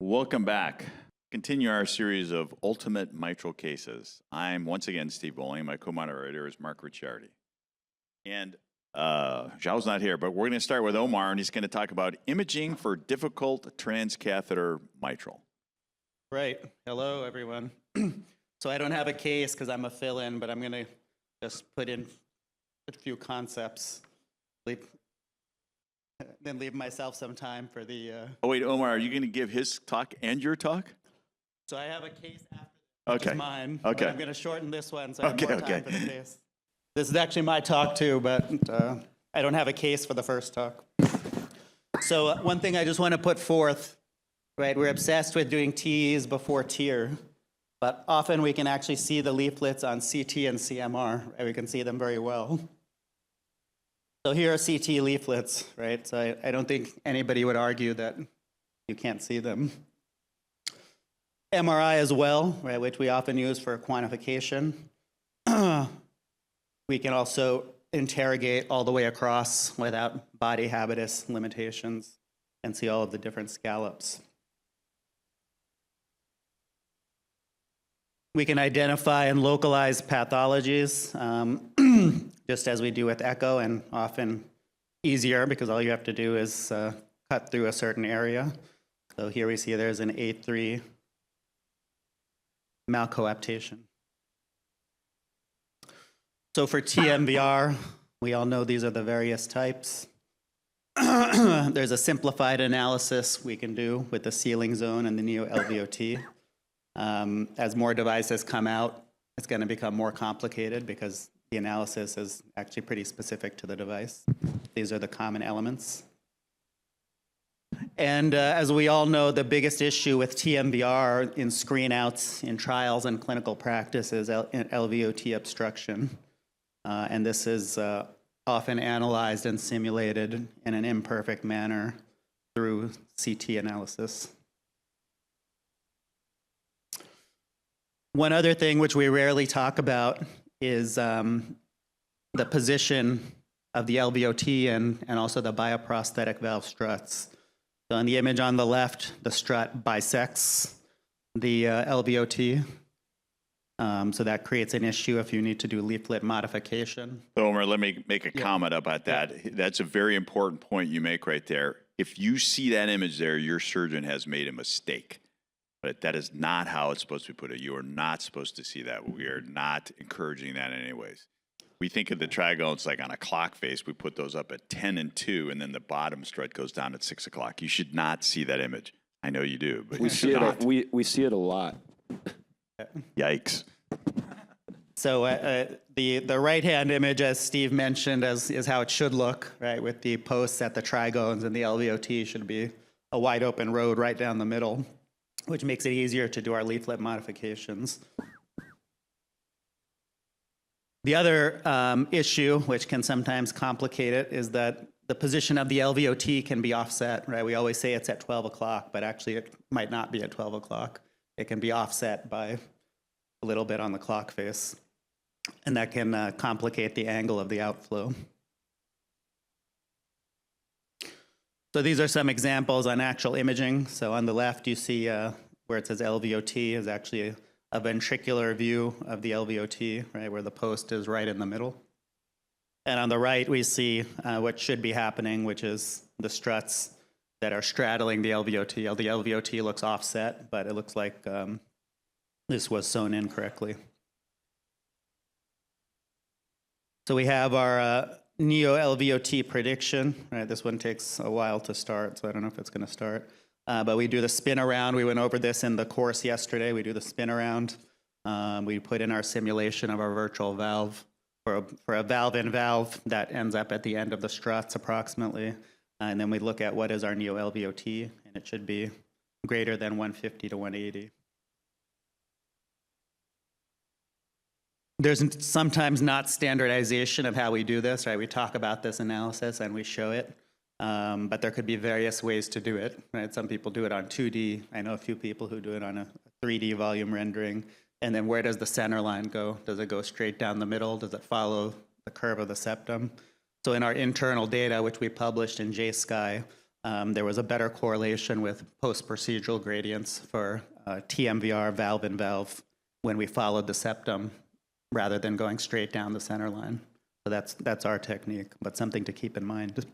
Welcome back. Continue our series of ultimate mitral cases. I'm once again Steve Bolling. My co-moderator is Mark Ricciardi. And Zhao's not here, but we're going to start with Omar, and he's going to talk about imaging for difficult transcatheter mitral. Right. Hello, everyone. So I don't have a case because I'm a fill-in, but I'm going to just put in a few concepts. Then leave myself some time for the... Oh, wait, Omar, are you going to give his talk and your talk? So I have a case after mine. Okay. I'm going to shorten this one so I have more time for the case. This is actually my talk too, but I don't have a case for the first talk. So one thing I just want to put forth, right, we're obsessed with doing TEs before TEER, but often we can actually see the leaflets on CT and CMR, right? We can see them very well. So here are CT leaflets, right? So I don't think anybody would argue that you can't see them. MRI as well, right, which we often use for quantification. We can also interrogate all the way across without body habitus limitations and see all of the different scallops. We can identify and localize pathologies, just as we do with echo, and often easier because all you have to do is cut through a certain area. So here we see there's an A3 malcoaptation. So for TMVR, we all know these are the various types. There's a simplified analysis we can do with the sealing zone and the Neo-LVOT. As more devices come out, it's going to become more complicated because the analysis is actually pretty specific to the device. These are the common elements. And as we all know, the biggest issue with TMVR in screen-outs in trials and clinical practice is LVOT obstruction. And this is often analyzed and simulated in an imperfect manner through CT analysis. One other thing which we rarely talk about is the position of the LVOT and also the bioprosthetic valve struts. So in the image on the left, the strut bisects the LVOT. So that creates an issue if you need to do leaflet modification. So Omar, let me make a comment about that. Yeah. That's a very important point you make right there. If you see that image there, your surgeon has made a mistake. But that is not how it's supposed to be put. You are not supposed to see that. We are not encouraging that in any ways. We think of the trigones like on a clock face. We put those up at 10 and 2, and then the bottom strut goes down at 6 o'clock. You should not see that image. I know you do, but we see it. We see it a lot. Yikes. So the right-hand image, as Steve mentioned, is how it should look, right? With the posts at the trigones, and the LVOT should be a wide open road right down the middle, which makes it easier to do our leaflet modifications. The other issue, which can sometimes complicate it, is that the position of the LVOT can be offset, right? We always say it's at 12 o'clock, but actually it might not be at 12 o'clock. It can be offset by a little bit on the clock face, and that can complicate the angle of the outflow. So these are some examples on actual imaging. So on the left, you see where it says LVOT is actually a ventricular view of the LVOT, right, where the post is right in the middle. And on the right, we see what should be happening, which is the struts that are straddling the LVOT. The LVOT looks offset, but it looks like this was sewn in correctly. So we have our Neo-LVOT prediction, right? This one takes a while to start, so I don't know if it's going to start. But we do the spin around. We went over this in the course yesterday. We do the spin around. We put in our simulation of our virtual valve for a valve-in-valve that ends up at the end of the struts approximately. And then we look at what is our Neo-LVOT, and it should be greater than 150 to 180. There's sometimes not standardization of how we do this, right? We talk about this analysis and we show it, but there could be various ways to do it, right? Some people do it on 2D. I know a few people who do it on a 3D volume rendering. And then where does the center line go? Does it go straight down the middle? Does it follow the curve of the septum? So in our internal data, which we published in JSky, there was a better correlation with post-procedural gradients for TMVR valve-in-valve when we followed the septum rather than going straight down the center line. So that's our technique, but something to keep in mind.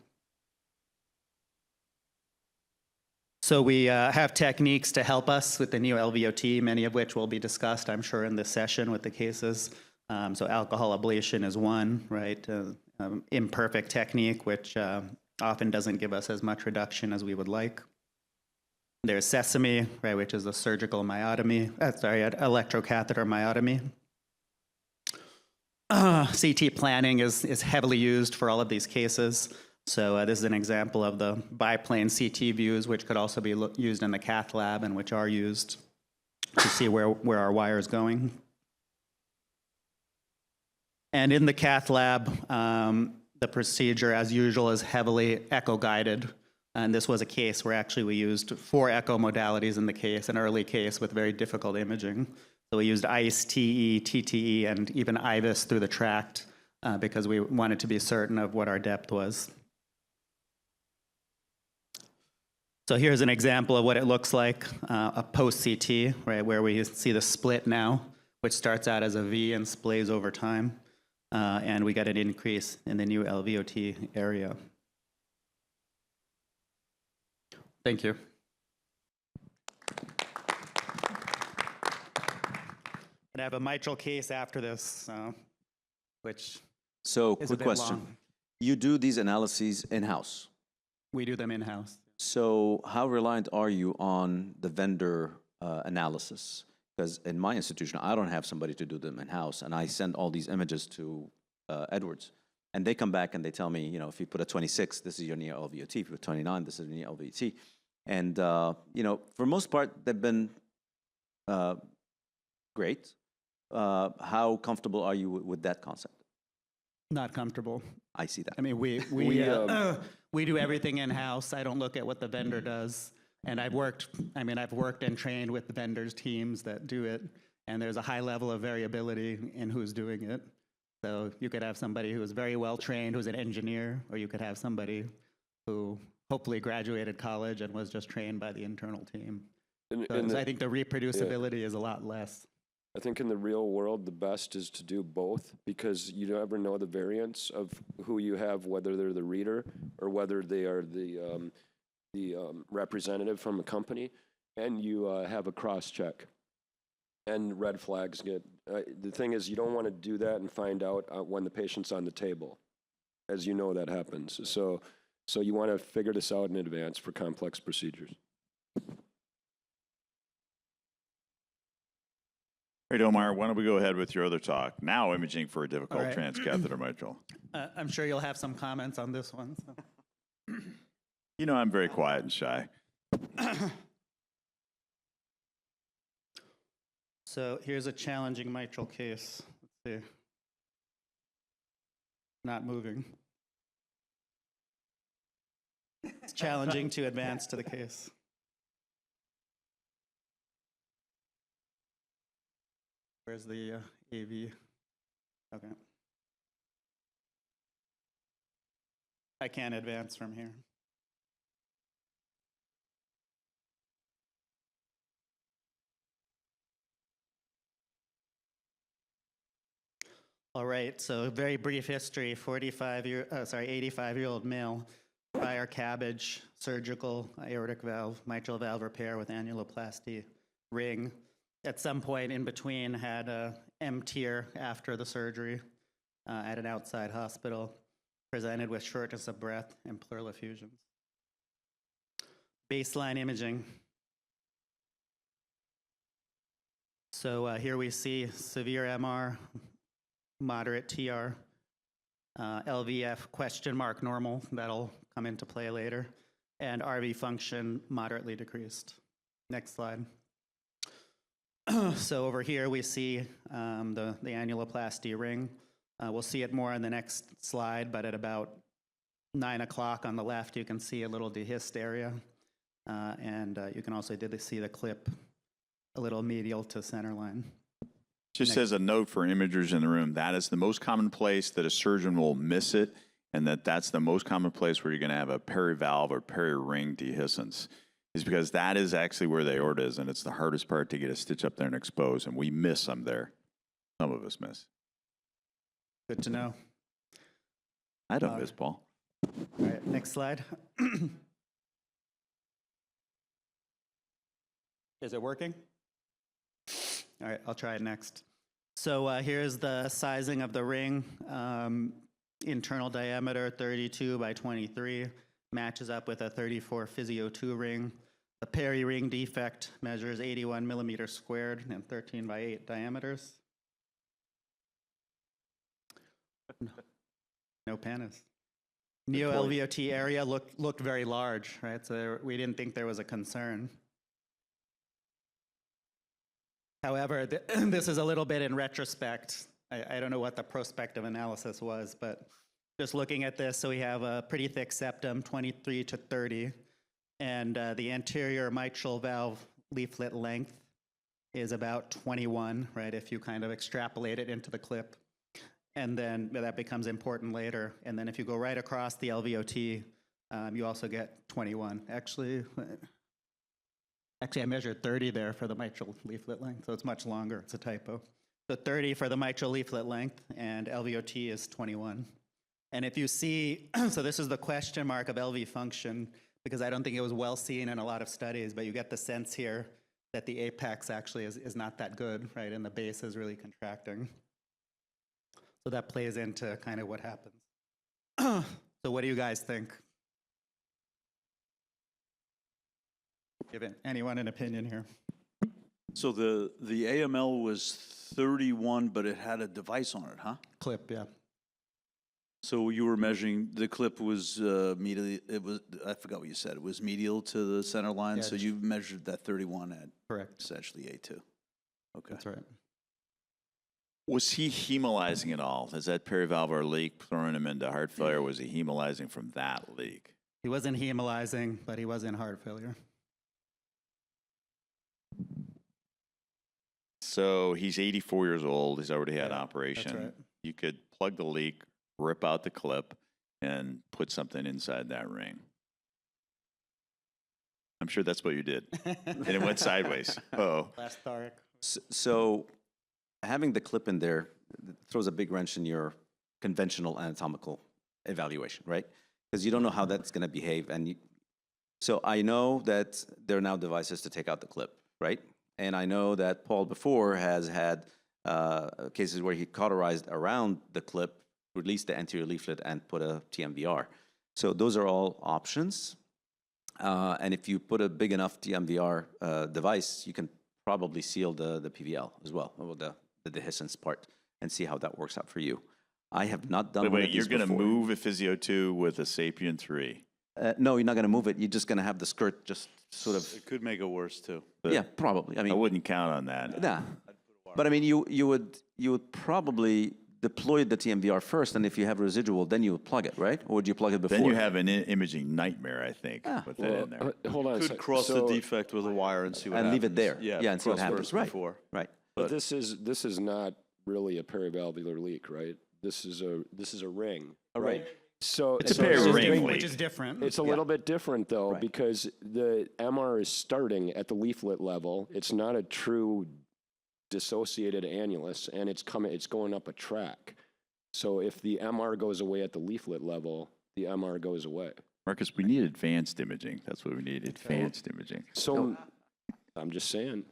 So we have techniques to help us with the Neo-LVOT, many of which will be discussed, I'm sure, in this session with the cases. So alcohol ablation is one, right? Imperfect technique, which often doesn't give us as much reduction as we would like. There's sesame, right, which is a surgical myotomy, electrocatheter myotomy. CT planning is heavily used for all of these cases. So this is an example of the biplane CT views, which could also be used in the cath lab and which are used to see where our wire is going. And in the cath lab, the procedure, as usual, is heavily echo-guided. And this was a case where actually we used 4 echo modalities in the case, an early case with very difficult imaging. So we used ICE, TE, TTE, and even IVUS through the tract because we wanted to be certain of what our depth was. So here's an example of what it looks like, a post-CT, right, where we see the split now, which starts out as a V and splays over time. And we got an increase in the Neo-LVOT area. Thank you. And I have a mitral case after this, which So, is a quick bit question. long. You do these analyses in-house. We do them in-house. So, how reliant are you on the vendor analysis? Because in my institution, I don't have somebody to do them in-house, and I send all these images to Edwards. And they come back and they tell me, you know, if you put a 26, this is your Neo-LVOT. If you put 29, this is your Neo-LVOT. And, you know, for most part, they've been great. How comfortable are you with that concept? Not comfortable. I see that. I mean, we do everything in-house. I don't look at what the vendor does. And I've worked and trained with the vendors' teams that do it. And there's a high level of variability in who's doing it. So you could have somebody who is very well trained, who's an engineer, or you could have somebody who hopefully graduated college and was just trained by the internal team. So I think the reproducibility is a lot less. I think in the real world, the best is to do both because you never know the variance of who you have, whether they're the reader or whether they are the representative from a company, and you have a cross-check. And red flags get, the thing is you don't want to do that and find out when the patient's on the table. As you know, that happens. So you want to figure this out in advance for complex procedures. All right, Omar, why don't we go ahead with your other talk? Now imaging for a difficult right. transcatheter mitral. I'm sure you'll have some comments on this one. So. You know, I'm very quiet and shy. So here's a challenging mitral case. Let's see. Not moving. It's challenging to advance to the case. Where's the AV? Okay. I can't advance from here. All right, so very brief history, 85-year-old male, prior CABG, surgical aortic valve, mitral valve repair with annuloplasty ring. At some point in between had a M-tier after the surgery at an outside hospital, presented with shortness of breath and pleural effusions. Baseline imaging. So here we see severe MR, moderate TR, LVF question mark normal, that'll come into play later, and RV function moderately decreased. Next slide. So over here we see the annuloplasty ring. We'll see it more on the next slide, but at about 9 o'clock on the left, you can see a little dehisced area. And you can also see the clip a little medial to center line. Just as a note for imagers in the room, that is the most common place that a surgeon will miss it and that's the most common place where you're going to have a perivalve or peri-ring dehiscence, is because that is actually where the aorta is, and it's the hardest part to get a stitch up there and expose, and we miss them there. Some of us miss. Good to know. I don't miss, Paul. All right, next slide. Is it working? All right, I'll try it next. So here's the sizing of the ring. Internal diameter 32 by 23, matches up with a 34 Physio 2 ring. The peri-ring defect measures 81 millimeters squared and 13 by 8 diameters. No panis. Neo-LVOT area looked very large, right? So we didn't think there was a concern. However, this is a little bit in retrospect. I don't know what the prospective analysis was, but just looking at this, so we have a pretty thick septum, 23 to 30, and the anterior mitral valve leaflet length is about 21, right, if you kind of extrapolate it into the clip. And then that becomes important later. And then if you go right across the LVOT, you also get 21. Actually, I measured 30 there for the mitral leaflet length, so it's much longer. It's a typo. So 30 for the mitral leaflet length, and LVOT is 21. And if you see, so this is the question mark of LV function, because I don't think it was well seen in a lot of studies, but you get the sense here that the apex actually is not that good, right? And the base is really contracting. So that plays into kind of what happens. So what do you guys think? Give anyone an opinion here? So the AML was 31, but it had a device on it, huh? Clip, yeah. So you were measuring, the clip was medial, it was, I forgot what you said, it was medial to the center line, Yeah, so you measured that 31 at Correct. essentially A2. Okay. That's right. Was he hemolyzing at all? Is that perivalvular leak throwing him into heart failure, or was he hemolyzing from that leak? He wasn't hemolyzing, but he was in heart failure. So he's 84 years old. He's already had operation. right. You could plug the leak, rip out the clip, and put something inside that ring. I'm sure that's what you did. And it went sideways. Uh-oh. Last Tarek. So having the clip in there throws a big wrench in your conventional anatomical evaluation, right? Because you don't know how that's going to behave. So I know that there are now devices to take out the clip, right? And I know that Paul before has had cases where he cauterized around the clip, released the anterior leaflet, and put a TMVR. So those are all options. And if you put a big enough TMVR device, you can probably seal the PVL as well, or the dehiscence part, and see how that works out for you. I have not done Wait, you're going to move a Physio 2 with a Sapien 3? No, you're not going to move it. You're just going to have the skirt just sort of. It could make it worse too. Yeah, probably. I I mean, wouldn't count on that. nah. But I mean, you would probably deploy the TMVR first, and if you have residual, then you would plug it, right? Or would you plug it before? Then you have an imaging nightmare, I think, with that in there. Hold on a Could sec. cross So- the defect with a wire and see what And happens. leave it there. Yeah, Yeah, and see what cross happens. first Right. before. Right. But this is not really a perivalvular leak, right? This is a ring. ring. So It's a so peri-ring it's- leak. Which is different. It's a little bit different though, Right. because the MR is starting at the leaflet level. It's not a true dissociated annulus, and it's going up a track. So if the MR goes away at the leaflet level, the MR goes away. Markus, we need advanced imaging. That's what we need, advanced imaging. So I'm just saying.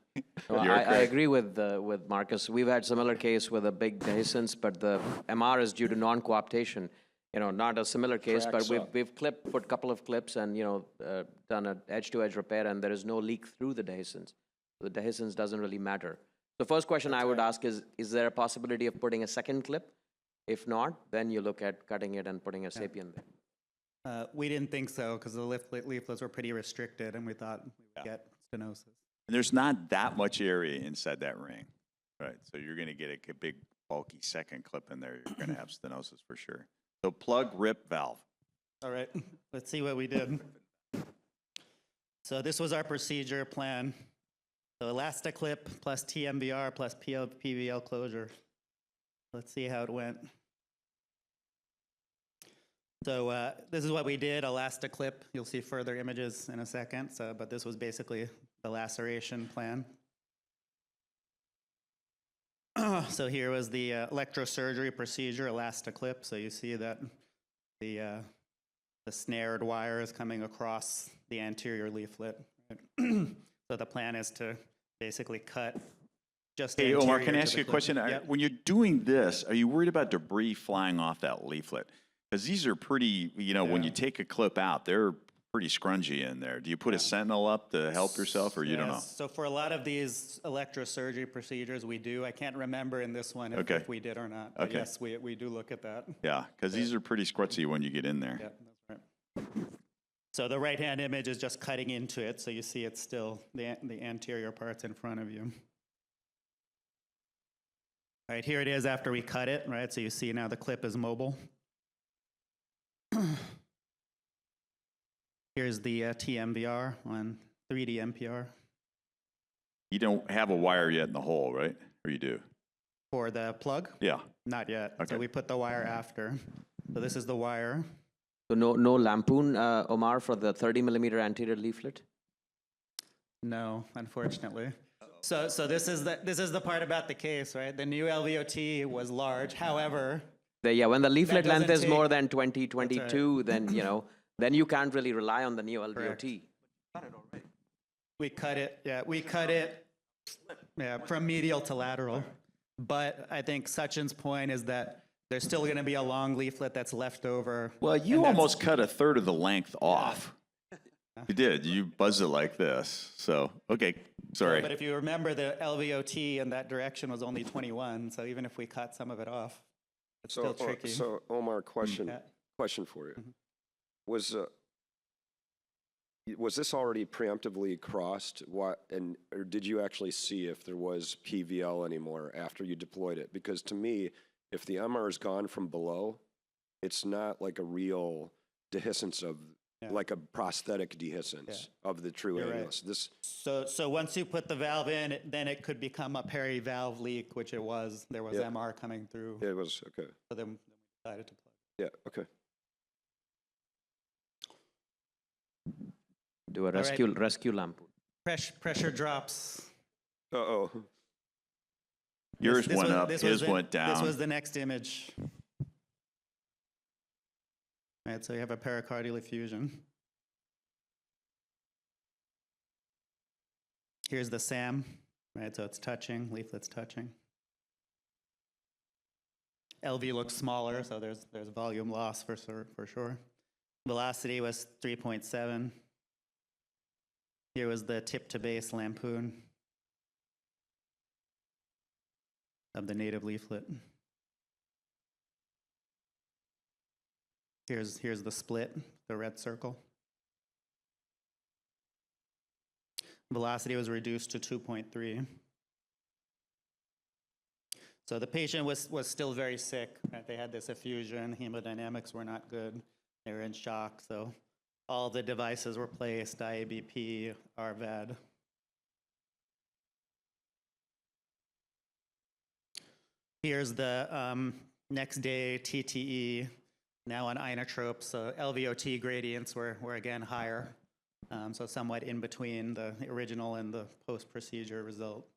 No, You're I correct. agree with Markus. We've had similar case with a big dehiscence, but the MR is due to non-cooptation. Not a similar case, but Tracks up. we've put a couple of clips and done an edge-to-edge repair, and there is no leak through the dehiscence. The dehiscence doesn't really matter. The first question I would ask is there a possibility of putting a second clip? If not, then you look at cutting it and putting a Sapien there. We didn't think so because the leaflets were pretty restricted, and we thought we would get stenosis. And there's not that much area inside that ring, right? So you're going to get a big, bulky second clip in there. You're going to have stenosis for sure. So plug, rip, valve. All right, let's see what we did. So this was our procedure plan. So ElastiClip plus TMVR plus PVL closure. Let's see how it went. So this is what we did, Elastoclip. You'll see further images in a second, but this was basically the laceration plan. So here was the electrosurgery procedure, Elastoclip. So you see that the snared wire is coming across the anterior leaflet. So the plan is to basically cut just Hey, Omar, can I anterior to ask the you a clip. question? Yep. When you're doing this, are you worried about debris flying off that leaflet? Because these are pretty, when you take a clip out, they're pretty scrungy in there. Do you put a sentinel up to help yourself, or you don't know? Yes, so for a lot of these electrosurgery procedures, we do. I can't remember in this one Okay. if we did or not. But Okay. yes, we do look at that. Yeah, because these are pretty scrungy when you get in there. Yeah, that's right. So the right-hand image is just cutting into it, so you see it's still, the anterior part's in front of you. All right, here it is after we cut it, right? So you see now the clip is mobile. Here's the TMVR on 3D MPR You don't have a wire yet in the hole, right? Or you do? for the plug. Yeah. Not yet. Okay. So we put the wire after. So this is the wire. So no lampoon, Omar, for the 30 millimeter anterior leaflet? No, unfortunately. So this is the part about the case, right? The Neo-LVOT was large. However, Yeah, when the leaflet doesn't length is more take- than 20, 22, then, then you can't really rely on the Neo-LVOT. we cut it. Yeah, we cut it. Yeah, from medial to lateral. But I think Sachin's point is that there's still going to be a long leaflet that's left over. Well, you and that's- almost cut a third of the length off. You did. You buzzed it like this. So, okay, sorry. But if you remember, the LVOT in that direction was only 21. So even if we cut some of it off, it's still tricky. So Omar, question Yeah. for you. Was this already preemptively crossed? Or did you actually see if there was PVL anymore after you deployed it? Because to me, if the MR is gone from below, it's not like a real dehiscence of, like a prosthetic dehiscence of the true You're right. annulus. So once you put the valve in, then it could become a peri-valve leak, which it was. There was MR coming through. It was, okay. So then we decided to plug. Yeah, okay. Do a right. rescue lampoon. Pressure drops. Uh-oh. Yours This went was- up, this his was the- went down. This was the next image. All right, so you have a pericardial effusion. Here's the SAM, right? So it's touching, leaflet's touching. LV looks smaller, so there's volume loss for sure. Velocity was 3.7. Here was the tip to base lampoon of the native leaflet. Here's the split, the red circle. Velocity was reduced to 2.3. So the patient was still very sick. Right? They had this effusion. Hemodynamics were not good. They were in shock. So all the devices were placed, IABP, RVAD. Here's the next day TTE, now on inotropes. So LVOT gradients were again higher. So somewhat in between the original and the post-procedure result.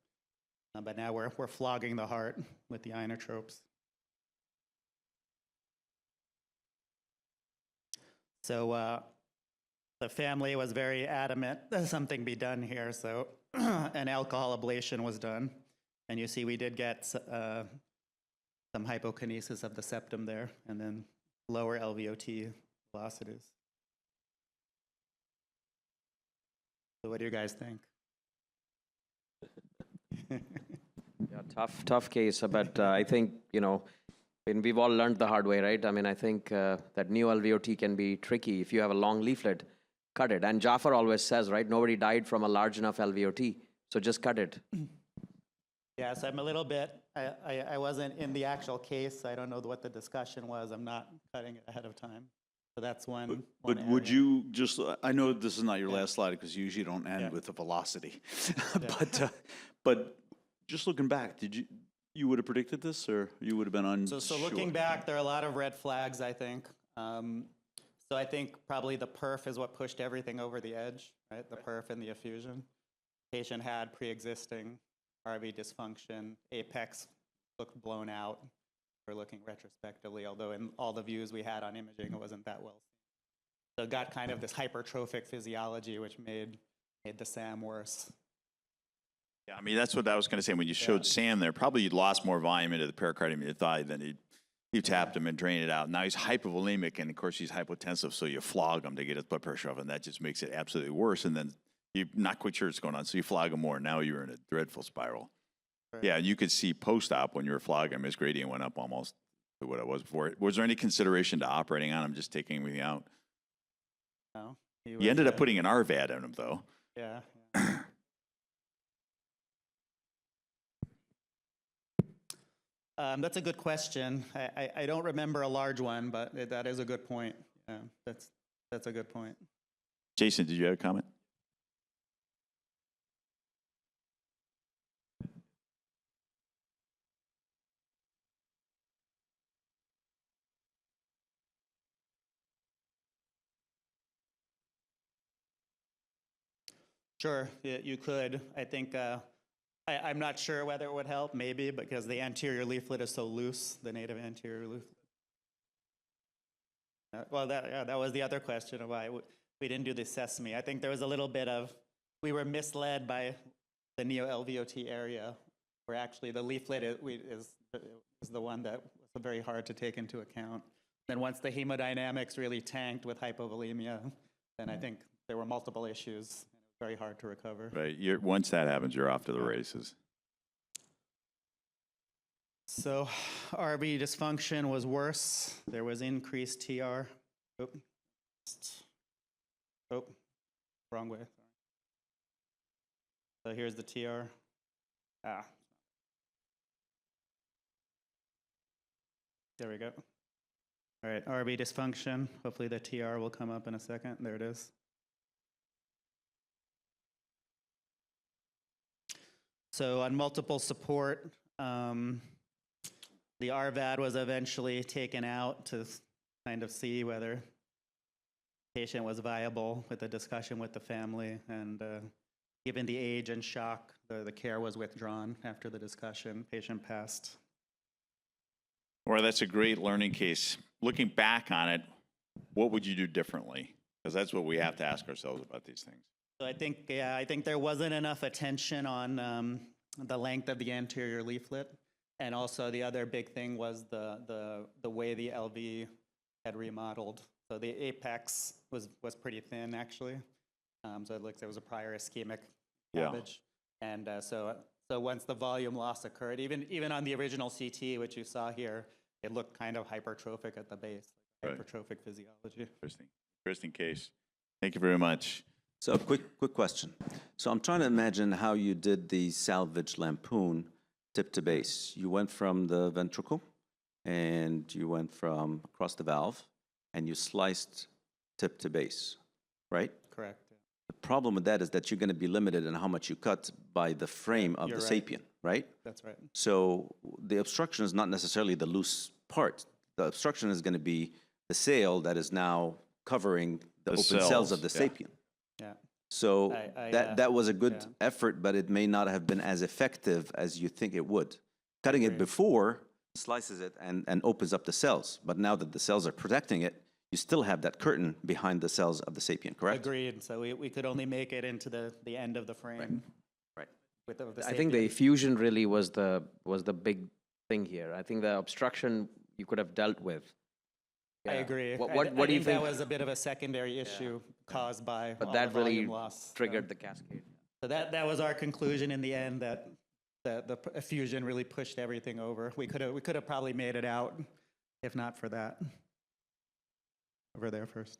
But now we're flogging the heart with the inotropes. So the family was very adamant that something be done here. So an alcohol ablation was done. And you see we did get some hypokinesis of the septum there, and then lower LVOT velocities. So what do you guys think? Yeah, tough case, but I think, and we've all learned the hard way, right? I mean, I think that Neo-LVOT can be tricky. If you have a long leaflet, cut it. And Jafar always says, right, nobody died from a large enough LVOT, so just cut it. Yes, I'm a little bit, I wasn't in the actual case. I don't know what the discussion was. I'm not cutting it ahead of time. So that's one But would area. you just, I know this is not your last slide because you usually don't end Yeah. with the velocity. But just looking back, you would have predicted this or you would have been unsure? So looking back, there are a lot of red flags, I think. So I think probably the perf is what pushed everything over the edge, right? The perf and the effusion. Patient had pre-existing RV dysfunction. Apex looked blown out. We're looking retrospectively, although in all the views we had on imaging, it wasn't that well seen. So it got kind of this hypertrophic physiology, which made the SAM worse. Yeah, I mean, that's what I was going to say. When you showed Sam there, probably you lost more volume into the pericardium of your thigh than you tapped him and drained it out. Now he's hypovolemic, and of course he's hypotensive, so you flog him to get his blood pressure up, and that just makes it absolutely worse. And then you're not quite sure what's going on, so you flog him more. Now you're in a dreadful spiral. Right. Yeah, you could see post-op when you were flogging him, his gradient went up almost to what it was before. Was there any consideration to operating on him, just taking everything out? No. You ended up putting an RVAD in him, though. Yeah. That's a good question. I don't remember a large one, but that is a good point. Yeah, that's a good point. Jason, did you have a comment? Sure, you could. I think I'm not sure whether it would help, maybe, because the anterior leaflet is so loose, the native anterior leaflet. Well, that was the other question of why we didn't do the sesame. I think there was a little bit of, we were misled by the Neo-LVOT area, where actually the leaflet is the one that was very hard to take into account. Then once the hemodynamics really tanked with hypovolemia, then I think there were multiple issues. Very hard to recover. Right. Once that happens, you're off to the races. So RV dysfunction was worse. There was increased TR. Oh, wrong way. So here's the TR. There we go. All right, RV dysfunction. Hopefully the TR will come up in a second. There it is. So on multiple support, the RVAD was eventually taken out to kind of see whether the patient was viable with a discussion with the family. And given the age and shock, the care was withdrawn after the discussion. Patient passed. Well, that's a great learning case. Looking back on it, what would you do differently? Because that's what we have to ask ourselves about these things. So I think there wasn't enough attention on the length of the anterior leaflet, and also the other big thing was the way the LV had remodeled. So the apex was pretty thin actually. So it looks there was a prior ischemic damage, and so once the volume loss occurred, even on the original CT, which you saw here, it looked kind of hypertrophic at the base, like hypertrophic physiology. Interesting case. Thank you very much. So quick question. So I'm trying to imagine how you did the salvage lampoon tip to base. You went from the ventricle and you went from across the valve and you sliced tip to base, right? Correct. The problem with that is that you're going to be limited in how much you cut by the frame of the sapien, right? That's right. So the obstruction is not necessarily the loose part. The obstruction is going to be the sail that is now covering the open cells of the sapien. Yeah. So that was a good effort, but it may not have been as effective as you think it would. Cutting it before slices it and opens up the cells, but now that the cells are protecting it, you still have that curtain behind the cells of the sapien, correct? Agreed. So we could only make it into the end of the frame. Right. With the I think the effusion really was the big thing here. I think the obstruction you could have dealt with. I agree. What do you think? That was a bit of a secondary issue caused by But all that the really volume loss. triggered the cascade. So that was our conclusion in the end, that the effusion really pushed everything over. We could have probably made it out if not for that. Over there first.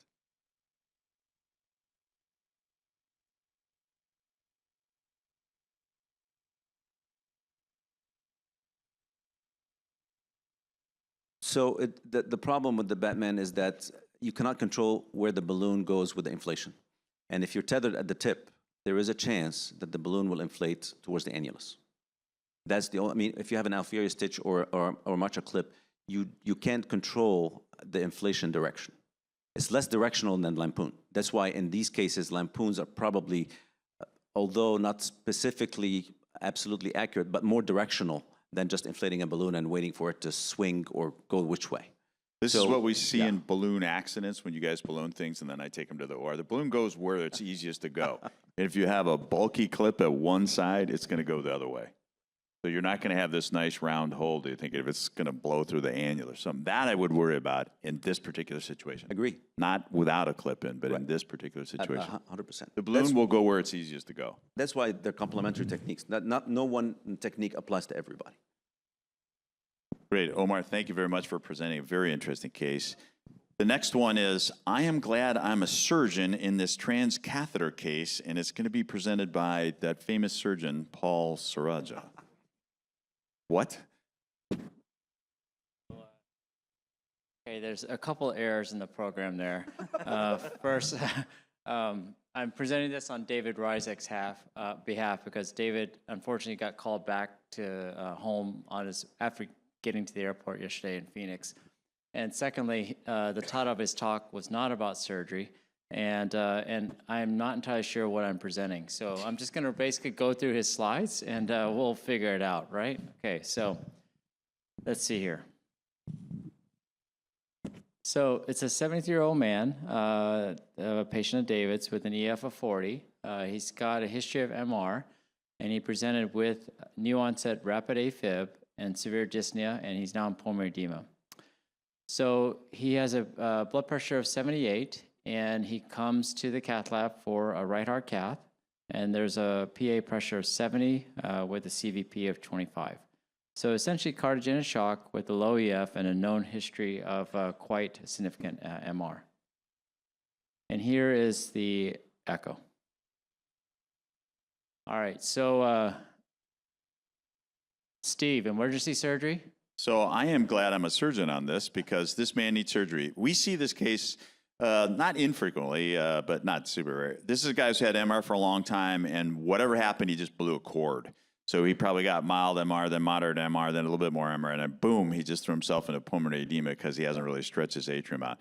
So the problem with the Batman is that you cannot control where the balloon goes with the inflation. And if you're tethered at the tip, there is a chance that the balloon will inflate towards the annulus. That's the only, I mean, if you have an alveolar stitch or a Marcha clip, you can't control the inflation direction. It's less directional than lampoon. That's why in these cases, lampoons are probably, although not specifically absolutely accurate, but more directional than just inflating a balloon and waiting for it to swing or go which way. This is So, what we see yeah. in balloon accidents when you guys balloon things and then I take them to the OR. The balloon goes where it's easiest to go. And if you have a bulky clip at one side, it's going to go the other way. So you're not going to have this nice round hole. Do you think if it's going to blow through the annulus or something? That I would worry about in this particular situation. Agree. Not without a clip in, but in this particular situation. 100%. The balloon will go where it's easiest to go. That's why they're complementary techniques. No one technique applies to everybody. Great. Omar, thank you very much for presenting a very interesting case. The next one is, I am glad I'm a surgeon in this transcatheter case, and it's going to be presented by that famous surgeon, Paul Sorajja. What? Okay, there's a couple errors in the program there. First, I'm presenting this on David Rizik's behalf because David unfortunately got called back to home after getting to the airport yesterday in Phoenix. And secondly, the title of his talk was not about surgery, and I'm not entirely sure what I'm presenting. So I'm just going to basically go through his slides, and we'll figure it out, right? Okay, so let's see here. So it's a 73-year-old man, a patient of David's with an EF of 40. He's got a history of MR, and he presented with new onset rapid AFib and severe dyspnea, and he's now in pulmonary edema. So he has a blood pressure of 78, and he comes to the cath lab for a right heart cath, and there's a PA pressure of 70 with a CVP of 25. So essentially cardiogenic shock with a low EF and a known history of quite significant MR. And here is the echo. All right, so Steve, emergency surgery? So I am glad I'm a surgeon on this because this man needs surgery. We see this case not infrequently, but not super rare. This is a guy who's had MR for a long time, and whatever happened, he just blew a cord. So he probably got mild MR, then moderate MR, then a little bit more MR, and then boom, he just threw himself into pulmonary edema because he hasn't really stretched his atrium out.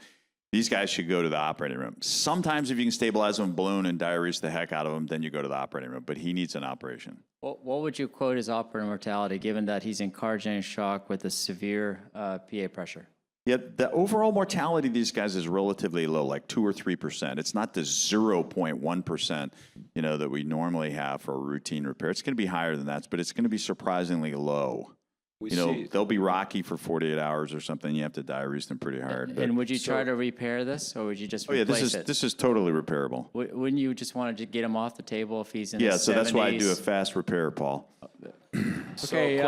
These guys should go to the operating room. Sometimes if you can stabilize them, balloon and diurese the heck out of them, then you go to the operating room, but he needs an operation. What would you quote as operating mortality, given that he's in cardiogenic shock with a severe PA pressure? Yeah, the overall mortality of these guys is relatively low, like 2 or 3%. It's not the 0.1%, that we normally have for a routine repair. It's going to be higher than that, but it's going to be surprisingly low. They'll be rocky for 48 hours or something. You have to diurese them pretty hard. And would you try to repair this, or would you just replace it? This is totally repairable. Wouldn't you just want to get him off the table if he's in his 70s? Yeah, so that's why I do a fast repair, Paul. Okay,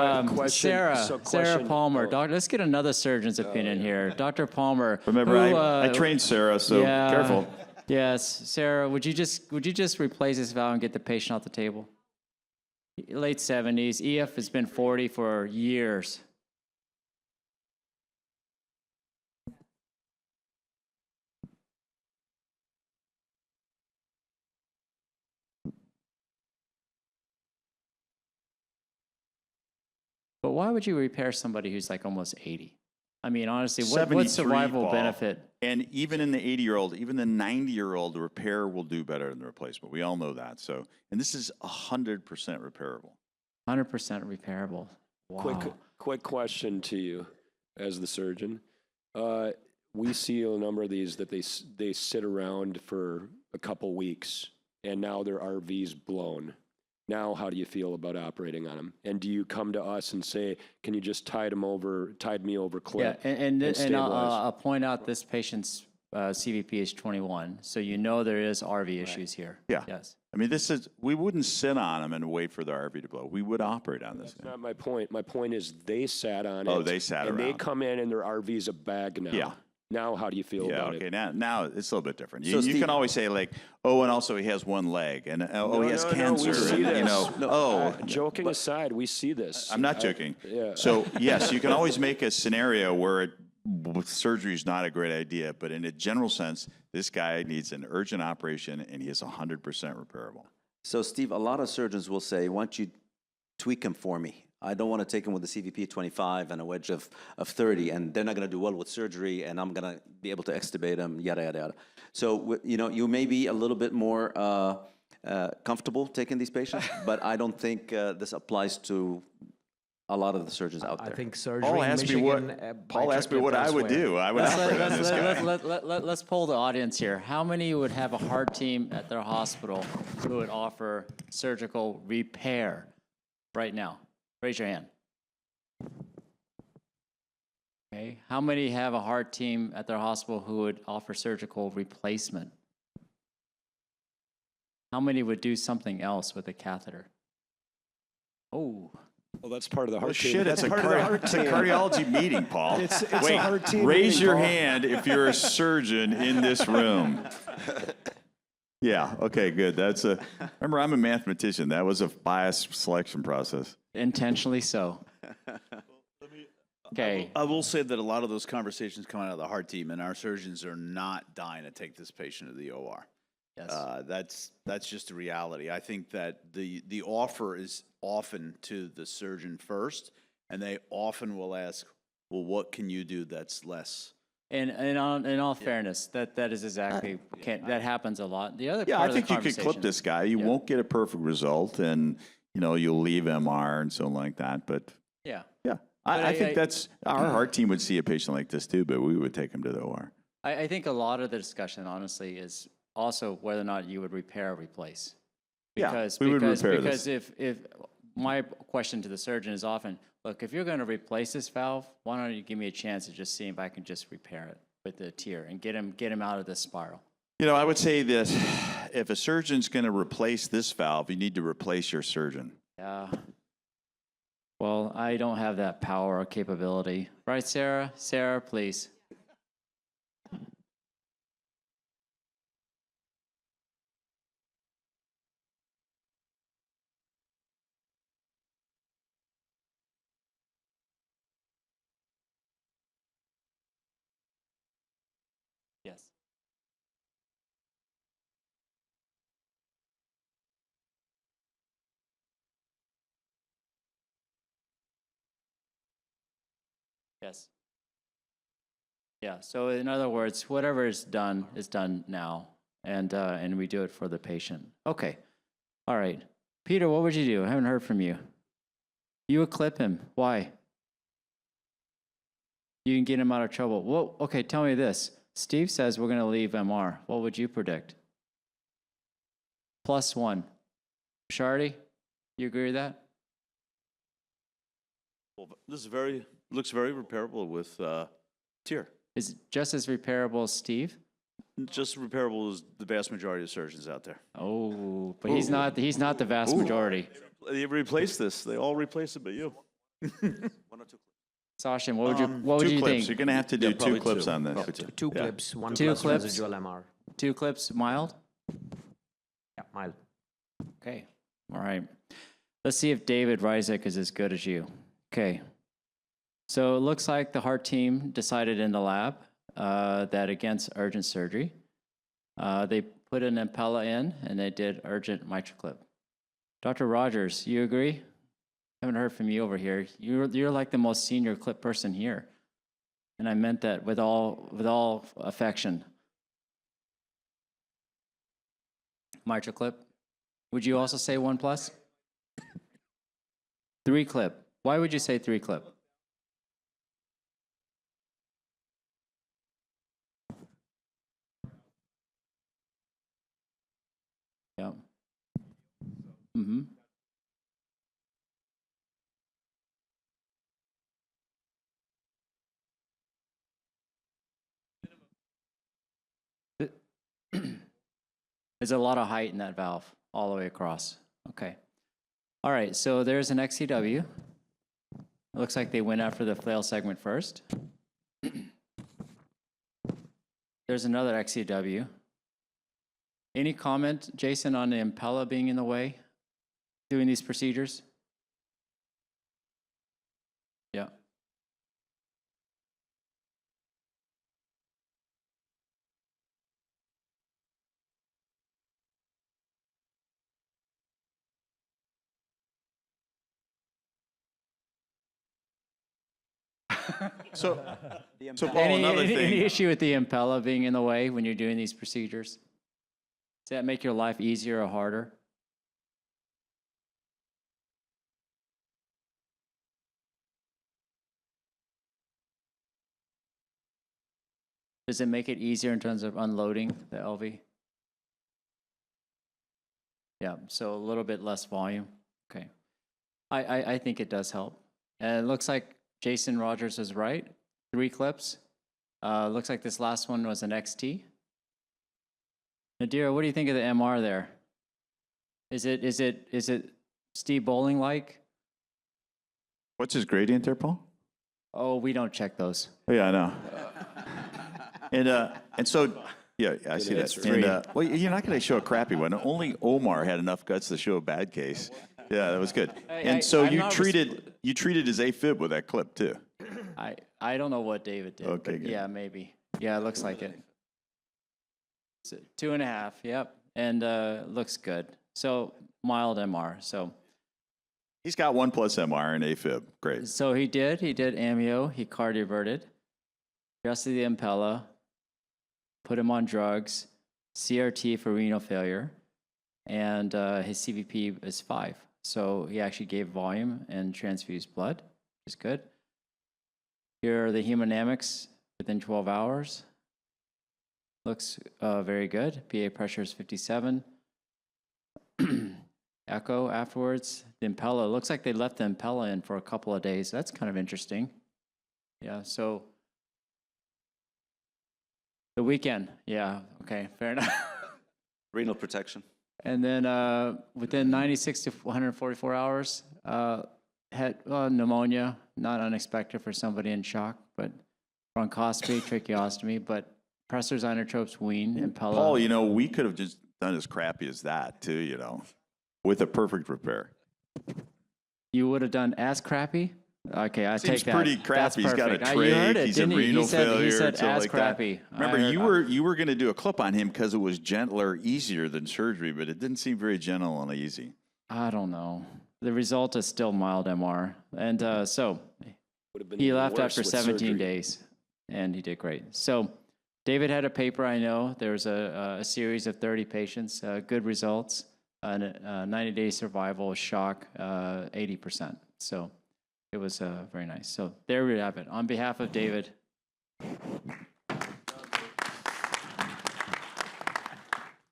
Sarah Palmer. Let's get another surgeon's opinion here. Dr. Palmer. Remember, I trained Sarah, so careful. Yes, Sarah, would you just replace this valve and get the patient off the table? Late 70s. EF has been 40 for years. But why would you repair somebody who's like almost 80? I mean, honestly, what survival benefit? And even in the 80-year-old, even the 90-year-old, the repair will do better than the replacement. We all know that. So, and this is 100% repairable. 100% repairable. Wow. Quick question to you as the surgeon. We see a number of these that they sit around for a couple weeks, and now their RV's blown. Now, how do you feel about operating on them? And do you come to us and say, "Can you just tide me over clip?" Yeah, and I'll point out this patient's CVP is 21, so there is RV issues here. Yeah. Yes. I mean, we wouldn't sit on them and wait for the RV to blow. We would operate on this. That's not my point. My point is they sat on it. Oh, they sat and around. they come in and their RV's a bag now. Yeah. Now, how do you feel about it? Now it's a little bit different. So You Steve, can always say like, oh, and also he has one leg, and he has cancer. We see and, this. Joking aside, we see this. I'm not joking. Yeah. So yes, you can always make a scenario where surgery is not a great idea, but in a general sense, this guy needs an urgent operation, and he is 100% repairable. So Steve, a lot of surgeons will say, "Why don't you tweak him for me? I don't want to take him with a CVP 25 and a wedge of 30, and they're not going to do well with surgery, and I'm going to be able to extubate him, yada, yada, yada. So, you know, you may be a little bit more comfortable taking these patients, but I don't think this applies to a lot of the surgeons out there. I think surgery Paul in asked me Michigan, what Paul asked me what I would do. I would operate on this guy. Let's poll the audience here. How many would have a heart team at their hospital who would offer surgical repair right now? Raise your hand. Okay. How many have a heart team at their hospital who would offer surgical replacement? How many would do something else with a catheter? Oh. Well, that's part of the heart team. Shit, it's a cardiology meeting, Paul. It's Wait, a heart team raise meeting, your Paul. hand if you're a surgeon in this room. Yeah, okay, good. Remember, I'm a mathematician. That was a biased selection process. Intentionally so. Okay. I will say that a lot of those conversations come out of the heart team, and our surgeons are not dying to take this patient to the OR. Yes. That's just a reality. I think that the offer is often to the surgeon first, and they often will ask, well, what can you do that's less? And in all fairness, that is exactly that happens a lot. The other Yeah, part I of the think you could clip conversation- this guy. You won't get a perfect result, and you know you'll leave MR and so like that. But Yeah. yeah, But I think that's our heart team would see a patient like this too, but we would take him to the OR. I think a lot of the discussion, honestly, is also whether or not you would repair or replace. Yeah, Because, we would because, repair because this. if my question to the surgeon is often, look, if you're going to replace this valve, why don't you give me a chance to just see if I can just repair it with the tier and get him out of this spiral. You know, I would say that if a surgeon's going to replace this valve, you need to replace your surgeon. Yeah. Well, I don't have that power or capability. Right, Sarah? Sarah, please. Yes. Yes. Yeah. So in other words, whatever is done now, and we do it for the patient. Okay. All right. Peter, what would you do? I haven't heard from you. You would clip him. Why? You can get him out of trouble. Well, okay. Tell me this. Steve says we're going to leave MR. What would you predict? +1. Ricciardi, you agree with that? Well, this looks very repairable with TIR. Is it just as repairable as Steve? Just repairable as the vast majority of surgeons out there. Oh, but he's not the vast majority. They replace this. They all replace it but you. Sachin, what would you Two clips. think? You're going to have to do two probably clips two. on this. Probably two. Two clips, one Two plus clips? residual MR. 2 clips, mild? Yeah, mild. Okay, all right. Let's see if David Rizik is as good as you. Okay. So it looks like the heart team decided in the lab that against urgent surgery, they put an Impella in and they did urgent mitral clip. Dr. Rogers, you agree? Haven't heard from you over here. You're like the most senior clip person here. And I meant that with all affection. Mitral clip. Would you also say 1+? 3 clip. Why would you say 3 clip? Yeah. Mm-hmm. There's a lot of height in that valve all the way across. Okay. All right, so there's an XCW. It looks like they went after the flail segment first. There's another XCW. Any comment, Jason, on the Impella being in the way doing these procedures? Yeah. So Paul, another Any thing. issue with the impella being in the way when you're doing these procedures? Does that make your life easier or harder? Does it make it easier in terms of unloading the LV? Yeah, so a little bit less volume. Okay. I think it does help. And it looks like Jason Rogers is right. 3 clips. Looks like this last one was an XT. Nadira, what do you think of the MR there? Is it Steve Bolling like? What's his gradient there, Paul? Oh, we don't check those. Oh, yeah, I know. And so, yeah, I see that. And, well, you're not going to show a crappy one. Only Omar had enough guts to show a bad case. Yeah, that was good. And so you treated his AFib with that clip too. I don't know what David did. Okay, but good. yeah, maybe. Yeah, it looks like it. So 2.5. Yep, and looks good. So mild MR. So He's got 1+ MR and AFib. Great. so he did amio. He cardioverted, adjusted the impella, put him on drugs, CRT for renal failure, and his CVP is 5. So he actually gave volume and transfused blood, which is good. Here are the hemodynamics within 12 hours. Looks very good. PA pressure is 57. Echo afterwards. The impella, looks like they left the impella in for a couple of days. That's kind of interesting. Yeah, so the weekend. Yeah, okay, fair enough. Renal protection. And then within 96 to 144 hours, had pneumonia, not unexpected for somebody in shock, but bronchoscopy, tracheostomy, but pressors, inotropes, wean, impella. Paul, we could have just done as crappy as that too, with a perfect repair. You would have done as crappy? Okay, I Seems take that. pretty That's crappy. He's got a perfect. You heard trach. it, He's didn't in he? renal He said, failure. he said something as like crappy. That. Remember, you were going to do a clip on him because it was gentler, easier than surgery, but it didn't seem very gentle and easy. I don't know. The result is still mild MR. And so Would've been he even left worse after with 17 surgery. days, and he did great. So David had a paper, I know. There was a series of 30 patients, good results, 90-day survival, shock, 80%. So it was very nice. So there we have it. On behalf of David.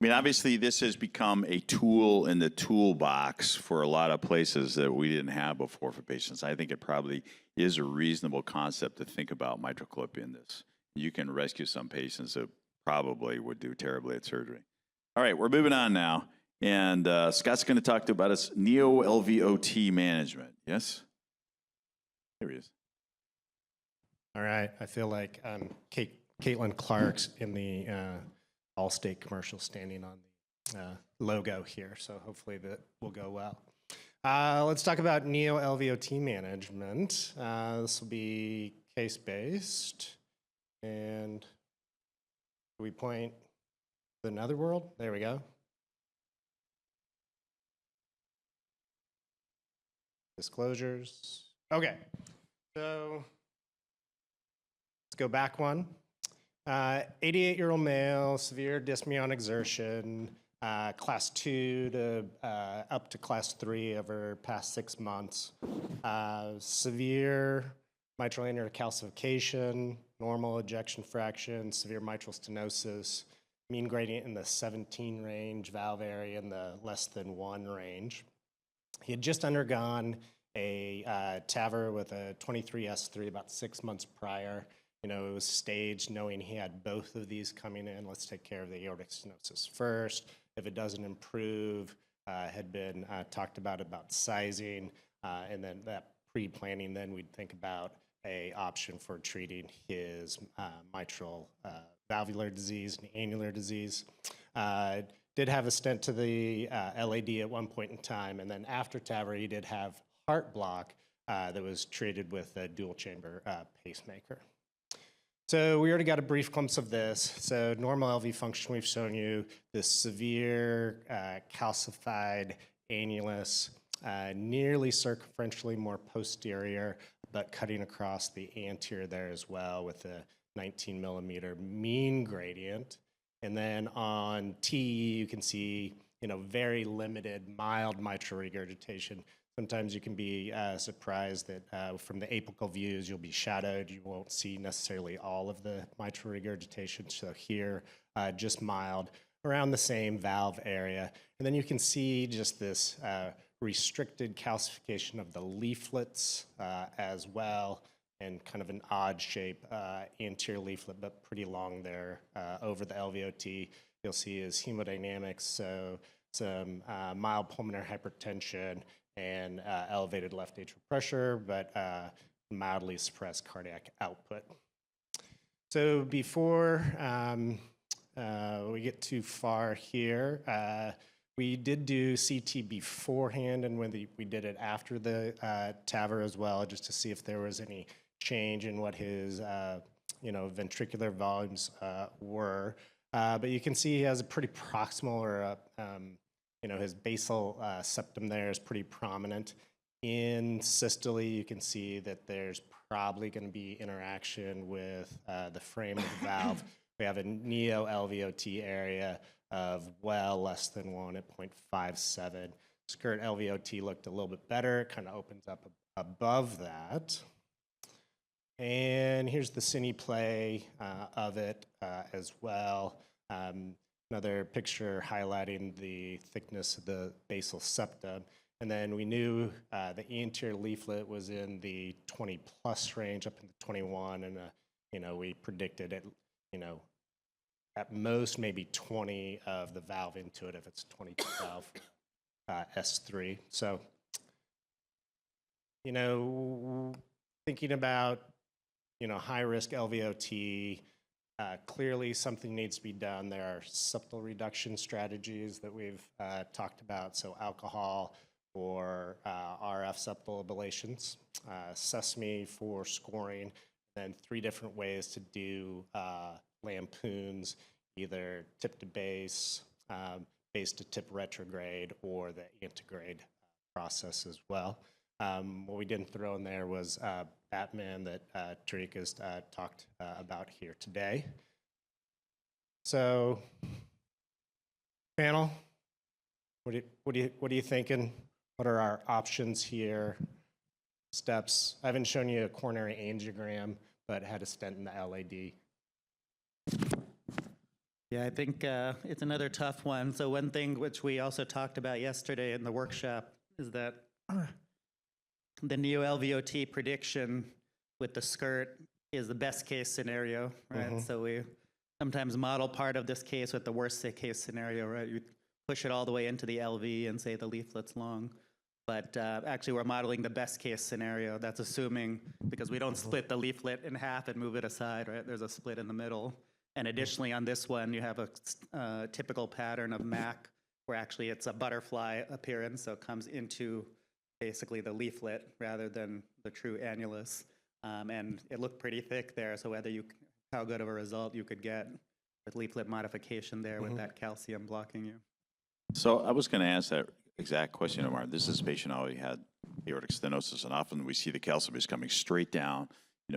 Obviously, this has become a tool in the toolbox for a lot of places that we didn't have before for patients. I think it probably is a reasonable concept to think about MitraClip in this. You can rescue some patients that probably would do terribly at surgery. All right, we're moving on now. And Scott's going to talk about us Neo-LVOT management. Yes? There he is. All right. I feel like Caitlin Clark's in the Allstate commercial standing on the logo here, so hopefully that will go well. Let's talk about Neo-LVOT management. This will be case-based. And we point to the netherworld. There we go. Disclosures. Okay. So let's go back one. 88-year-old male, severe dyspnea on exertion, class 2 to up to class 3 over past 6 months. Severe mitral annular calcification, normal ejection fraction, severe mitral stenosis, mean gradient in the 17 range, valve area in the less than 1 range. He had just undergone a TAVR with a 23S3 about 6 months prior. It was staged knowing he had both of these coming in. Let's take care of the aortic stenosis first. If it doesn't improve, had been talked about sizing, and then that pre-planning, then we'd think about a option for treating his mitral valvular disease and annular disease. Did have a stent to the LAD at one point in time, and then after TAVR, he did have heart block that was treated with a dual chamber pacemaker. So we already got a brief glimpse of this. So normal LV function, we've shown you this severe calcified annulus, nearly circumferentially more posterior, but cutting across the anterior there as well with a 19 millimeter mean gradient. And then on TE, you can see, very limited, mild mitral regurgitation. Sometimes you can be surprised that from the apical views, you'll be shadowed. You won't see necessarily all of the mitral regurgitation. So here, just mild, around the same valve area. And then you can see just this restricted calcification of the leaflets as well, and kind of an odd shape anterior leaflet, but pretty long there over the LVOT. You'll see is hemodynamics, so some mild pulmonary hypertension and elevated left atrial pressure, but mildly suppressed cardiac output. So before we get too far here, we did do CT beforehand, and when we did it after the TAVR as well, just to see if there was any change in what his ventricular volumes were. But you can see he has a pretty proximal, or his basal septum there is pretty prominent. In systole, you can see that there's probably going to be interaction with the frame of the valve. We have a Neo-LVOT area of well less than 1 at 0.57. Skirt LVOT looked a little bit better, kind of opens up above that. And here's the cine play of it as well. Another picture highlighting the thickness of the basal septum. And then we knew the anterior leaflet was in the 20 plus range, up in the 21, and we predicted it, at most maybe 20 of the valve intuit if it's 22 valve S3. So, thinking about, high risk LVOT, clearly something needs to be done. There are septal reduction strategies that we've talked about, so alcohol or RF septal ablations, sesame for scoring, and 3 different ways to do lampoons, either tip to base, base to tip retrograde, or the antegrade process as well. What we didn't throw in there was Batman that Tarek has talked about here today. So, panel, what are you thinking? What are our options here? Steps. I haven't shown you a coronary angiogram, but had a stent in the LAD. Yeah, I think it's another tough one. So one thing which we also talked about yesterday in the workshop is that the Neo-LVOT prediction with the skirt is the best case scenario, right? So we sometimes model part of this case with the worst case scenario, right? You push it all the way into the LV and say the leaflet's long. But actually, we're modeling the best case scenario. That's assuming, because we don't split the leaflet in half and move it aside, right? There's a split in the middle. And additionally, on this one, you have a typical pattern of MAC, where actually it's a butterfly appearance, so it comes into basically the leaflet rather than the true annulus. And it looked pretty thick there, so how good of a result you could get with leaflet modification there with that calcium blocking you. So I was going to ask that exact question, Omar. This is a patient already had aortic stenosis, and often we see the calcium is coming straight down,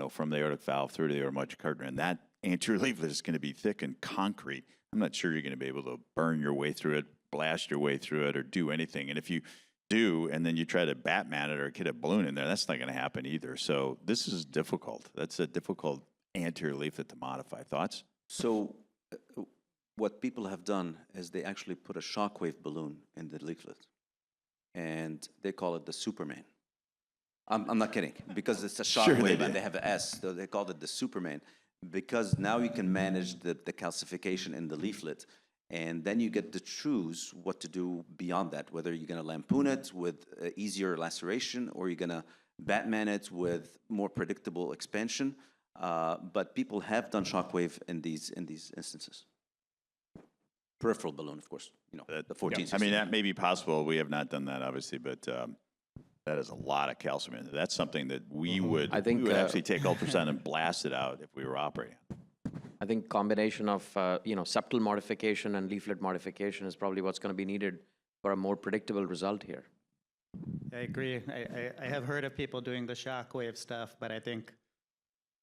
from the aortic valve through to the aortic myocardium, and that anterior leaflet is going to be thick and concrete. I'm not sure you're going to be able to burn your way through it, blast your way through it, or do anything. And if you do, and then you try to Batman it or get a balloon in there, that's not going to happen either. So this is difficult. That's a difficult anterior leaflet to modify. Thoughts? So what people have done is they actually put a shockwave balloon in the leaflet, and they call it the Superman. I'm not kidding, because it's a shockwave and they have an S, so they called it the Superman, because now you can manage the calcification in the leaflet, and then you get to choose what to do beyond that, whether you're going to lampoon it with easier laceration or you're going to Batman it with more predictable expansion. But people have done shockwave in these instances. Peripheral balloon, of course, the 14. I mean, that may be possible. We have not done that, obviously, but that is a lot of calcium in there. That's something that we would, we would actually take ultrasound and blast it out if we were operating. I think combination of septal modification and leaflet modification is probably what's going to be needed for a more predictable result here. I agree. I have heard of people doing the shockwave stuff, but I think,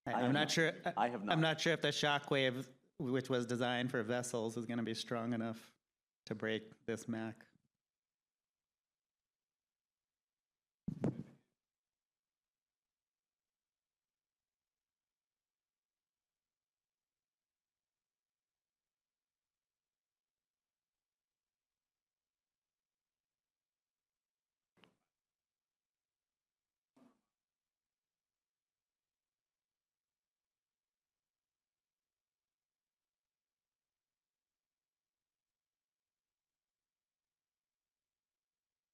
I'm not sure. I have not. I'm not sure if the shockwave, which was designed for vessels, is going to be strong enough to break this MAC.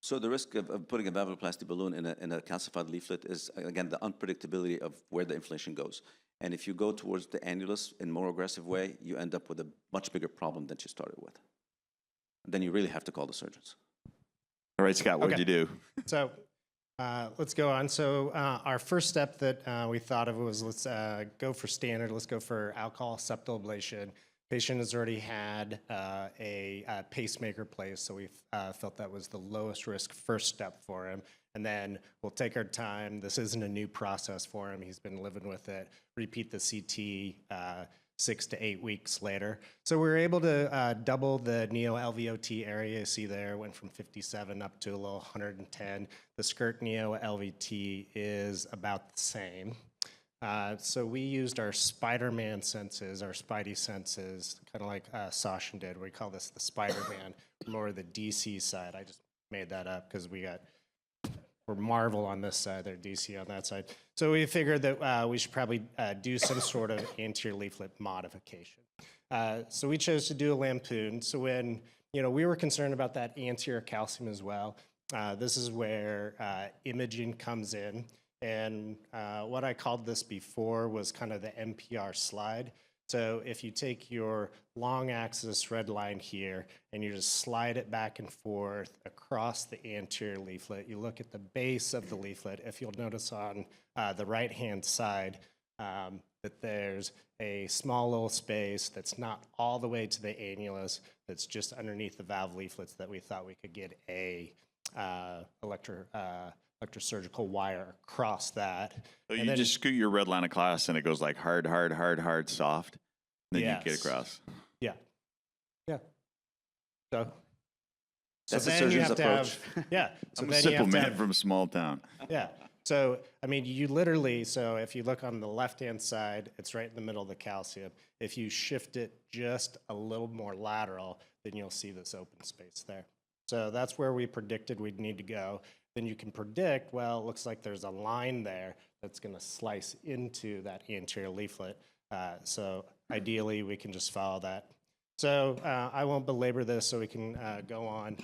So the risk of putting a valvuloplasty balloon in a calcified leaflet is, again, the unpredictability of where the inflation goes. And if you go towards the annulus in a more aggressive way, you end up with a much bigger problem than you started with. Then you really have to call the surgeons. All right, Scott, what did you do? So let's go on. So our first step that we thought of was let's go for standard. Let's go for alcohol septal ablation. Patient has already had a pacemaker placed, so we felt that was the lowest risk first step for him. And then we'll take our time. This isn't a new process for him. He's been living with it. Repeat the CT 6 to 8 weeks later. So we were able to double the Neo-LVOT area. You see there, went from 57 up to a little 110. The skirt Neo-LVT is about the same. So we used our Spider-Man senses, our Spidey senses, kind of like Sachin did. We call this the Spider-Man, more the DC side. I just made that up because we're Marvel on this side, they're DC on that side. So we figured that we should probably do some sort of anterior leaflet modification. So we chose to do a lampoon. So when we were concerned about that anterior calcium as well, this is where imaging comes in. And what I called this before was kind of the NPR slide. So if you take your long axis red line here and you just slide it back and forth across the anterior leaflet, you look at the base of the leaflet. If you'll notice on the right-hand side that there's a small little space that's not all the way to the annulus, that's just underneath the valve leaflets that we thought we could get a electrosurgical wire across that. So And you then- just scoot your red line across and it goes like hard, hard, hard, hard, soft. Then you get Yes. across. Yeah. So That's the then you surgeon's have to approach. have, yeah. So I'm a then you simple have to man have, from a small town. yeah. So, I mean, you literally, so if you look on the left-hand side, it's right in the middle of the calcium. If you shift it just a little more lateral, then you'll see this open space there. So that's where we predicted we'd need to go. Then you can predict, well, it looks like there's a line there that's going to slice into that anterior leaflet. So ideally, we can just follow that. So I won't belabor this so we can go on.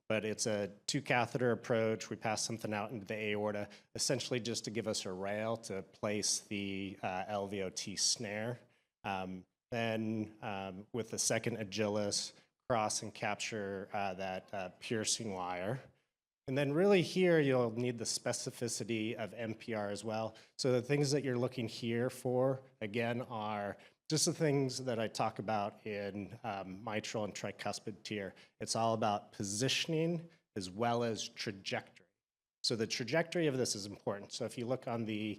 But it's a two-catheter approach. We pass something out into the aorta, essentially just to give us a rail to place the LVOT snare. Then with the second agilis, cross and capture that piercing wire. And then really here, you'll need the specificity of NPR as well. So the things that you're looking here for, again, are just the things that I talk about in mitral and tricuspid tier. It's all about positioning as well as trajectory. So the trajectory of this is important. So if you look on the,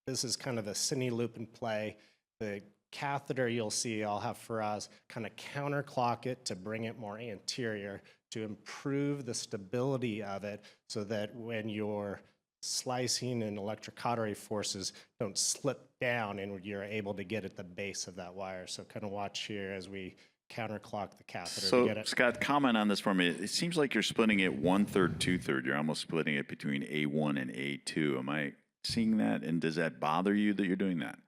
this is kind of a cine loop in play. The catheter you'll see I'll have for us kind of counterclock it to bring it more anterior to improve the stability of it so that when you're slicing and electrocautery forces don't slip down and you're able to get at the base of that wire. So kind of watch here as we counterclock the catheter to get So it. Scott, comment on this for me. It seems like you're splitting it 1/3, 2/3. You're almost splitting it between A1 and A2. Am I seeing that? And does that bother you that you're doing that?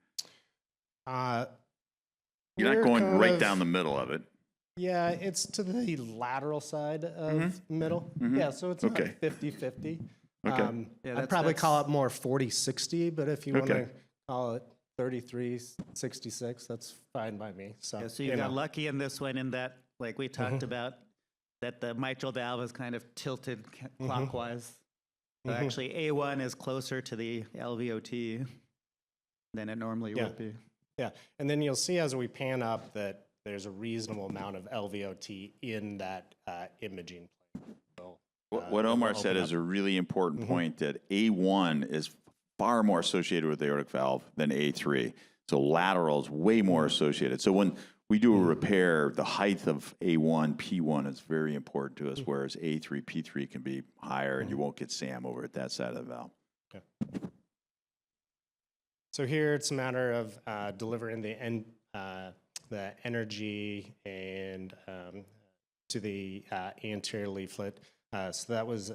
You're We're not going kind right of- down the middle of it. Yeah, it's to the lateral side of middle. Yeah, so it's not Okay. 50-50. Okay. Yeah, I'd probably call it more 40-60, but if you want Okay. to call it 33-66, that's fine by me. So, Yeah, so you got lucky in this one in that, like we talked about, that the mitral valve is kind of tilted clockwise. So actually, A1 is closer to the LVOT than it normally would be. Yeah, and then you'll see as we pan up that there's a reasonable amount of LVOT in that imaging plane. So, What Omar said is a really important point, that A1 is far more associated with the aortic valve than A3. So lateral is way more associated. So when we do a repair, the height of A1, P1 is very important to us, whereas A3, P3 can be higher, and you won't get SAM over at that side of the valve. Okay. So here it's a matter of delivering the energy and to the anterior leaflet. So that was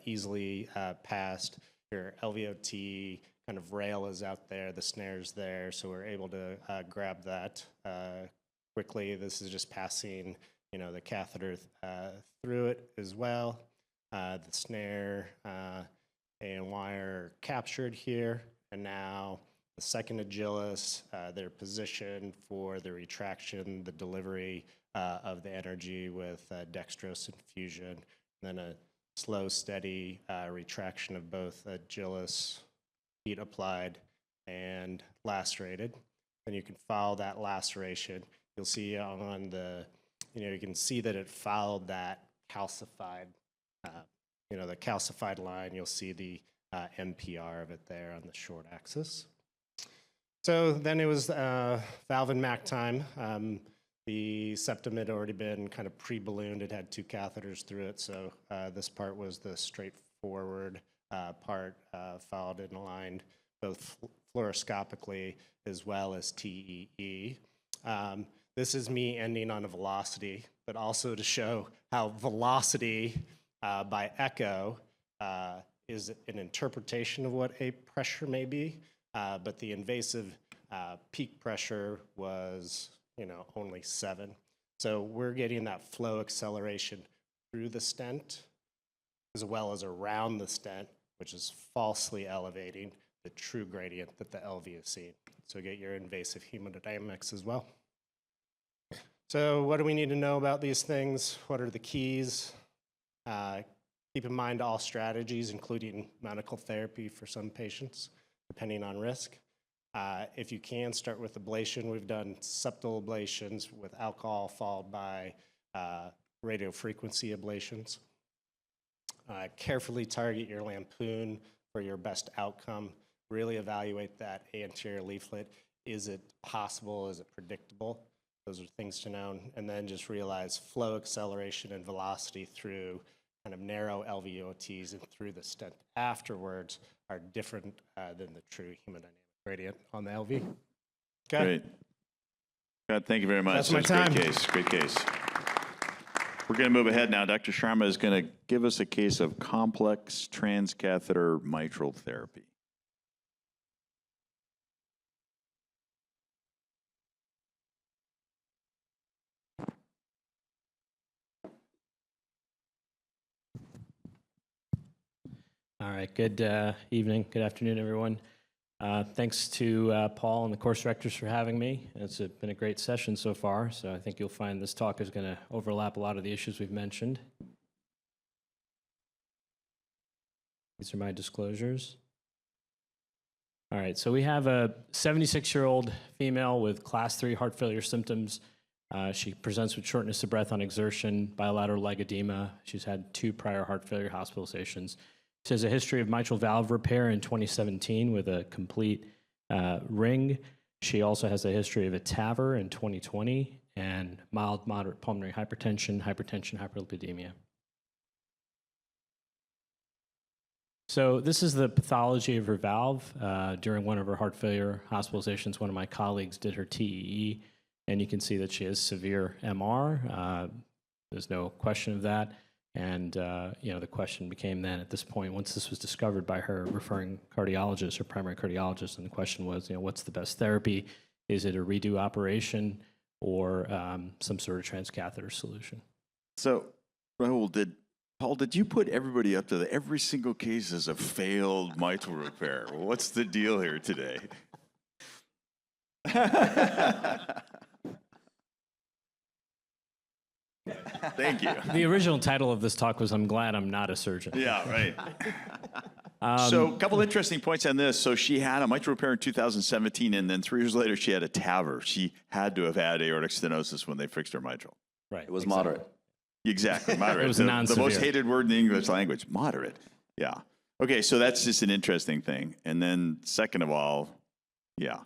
easily passed. Your LVOT kind of rail is out there, the snare's there, so we're able to grab that quickly. This is just passing, the catheter through it as well. The snare and wire are captured here, and now the second agilis, they're positioned for the retraction, the delivery of the energy with dextrose infusion, and then a slow, steady retraction of both agilis, heat applied, and lacerated. Then you can follow that laceration. You'll see on the, you can see that it followed that calcified, the calcified line. You'll see the MPR of it there on the short axis. So then it was valve and MAC time. The septum had already been kind of pre-ballooned. It had 2 catheters through it, so this part was the straightforward part, followed and aligned both fluoroscopically as well as TEE. This is me ending on a velocity, but also to show how velocity by echo is an interpretation of what a pressure may be, but the invasive peak pressure was, only 7. So we're getting that flow acceleration through the stent as well as around the stent, which is falsely elevating the true gradient that the LV is seeing. So get your invasive hemodynamics as well. So what do we need to know about these things? What are the keys? Keep in mind all strategies, including medical therapy for some patients, depending on risk. If you can, start with ablation. We've done septal ablations with alcohol followed by radiofrequency ablations. Carefully target your lampoon for your best outcome. Really evaluate that anterior leaflet. Is it possible? Is it predictable? Those are things to know. And then just realize flow acceleration and velocity through kind of narrow LVOTs and through the stent afterwards are different than the true hemodynamic gradient on the LV. Okay. Great. God, thank you very much. That's my time. Great case. Great case. We're going to move ahead now. Dr. Sharma is going to give us a case of complex transcatheter mitral therapy. All right, good evening, good afternoon, everyone. Thanks to Paul and the course directors for having me. It's been a great session so far, so I think you'll find this talk is going to overlap a lot of the issues we've mentioned. These are my disclosures. All right, so we have a 76-year-old female with class 3 heart failure symptoms. She presents with shortness of breath on exertion, bilateral leg edema. She's had 2 prior heart failure hospitalizations. She has a history of mitral valve repair in 2017 with a complete ring. She also has a history of a TAVR in 2020 and mild, moderate pulmonary hypertension, hyperlipidemia. So this is the pathology of her valve. During one of her heart failure hospitalizations, one of my colleagues did her TEE, and you can see that she has severe MR. There's no question of that. And the question became then at this point, once this was discovered by her referring cardiologist, her primary cardiologist, and the question was, what's the best therapy? Is it a redo operation or some sort of transcatheter solution? So, Rahul, did you put everybody up to every single case as a failed mitral repair? What's the deal here today? Thank you. The original title of this talk was, I'm glad I'm not a surgeon. Yeah, right. So a couple interesting points on this. So she had a mitral repair in 2017, and then 3 years later she had a TAVR. She had to have had aortic stenosis when they fixed her mitral. Right. It was moderate. Exactly, moderate. It was the non-severe. most hated word in the English language, moderate. Yeah. Okay, so that's just an interesting thing. And then second of all, yeah.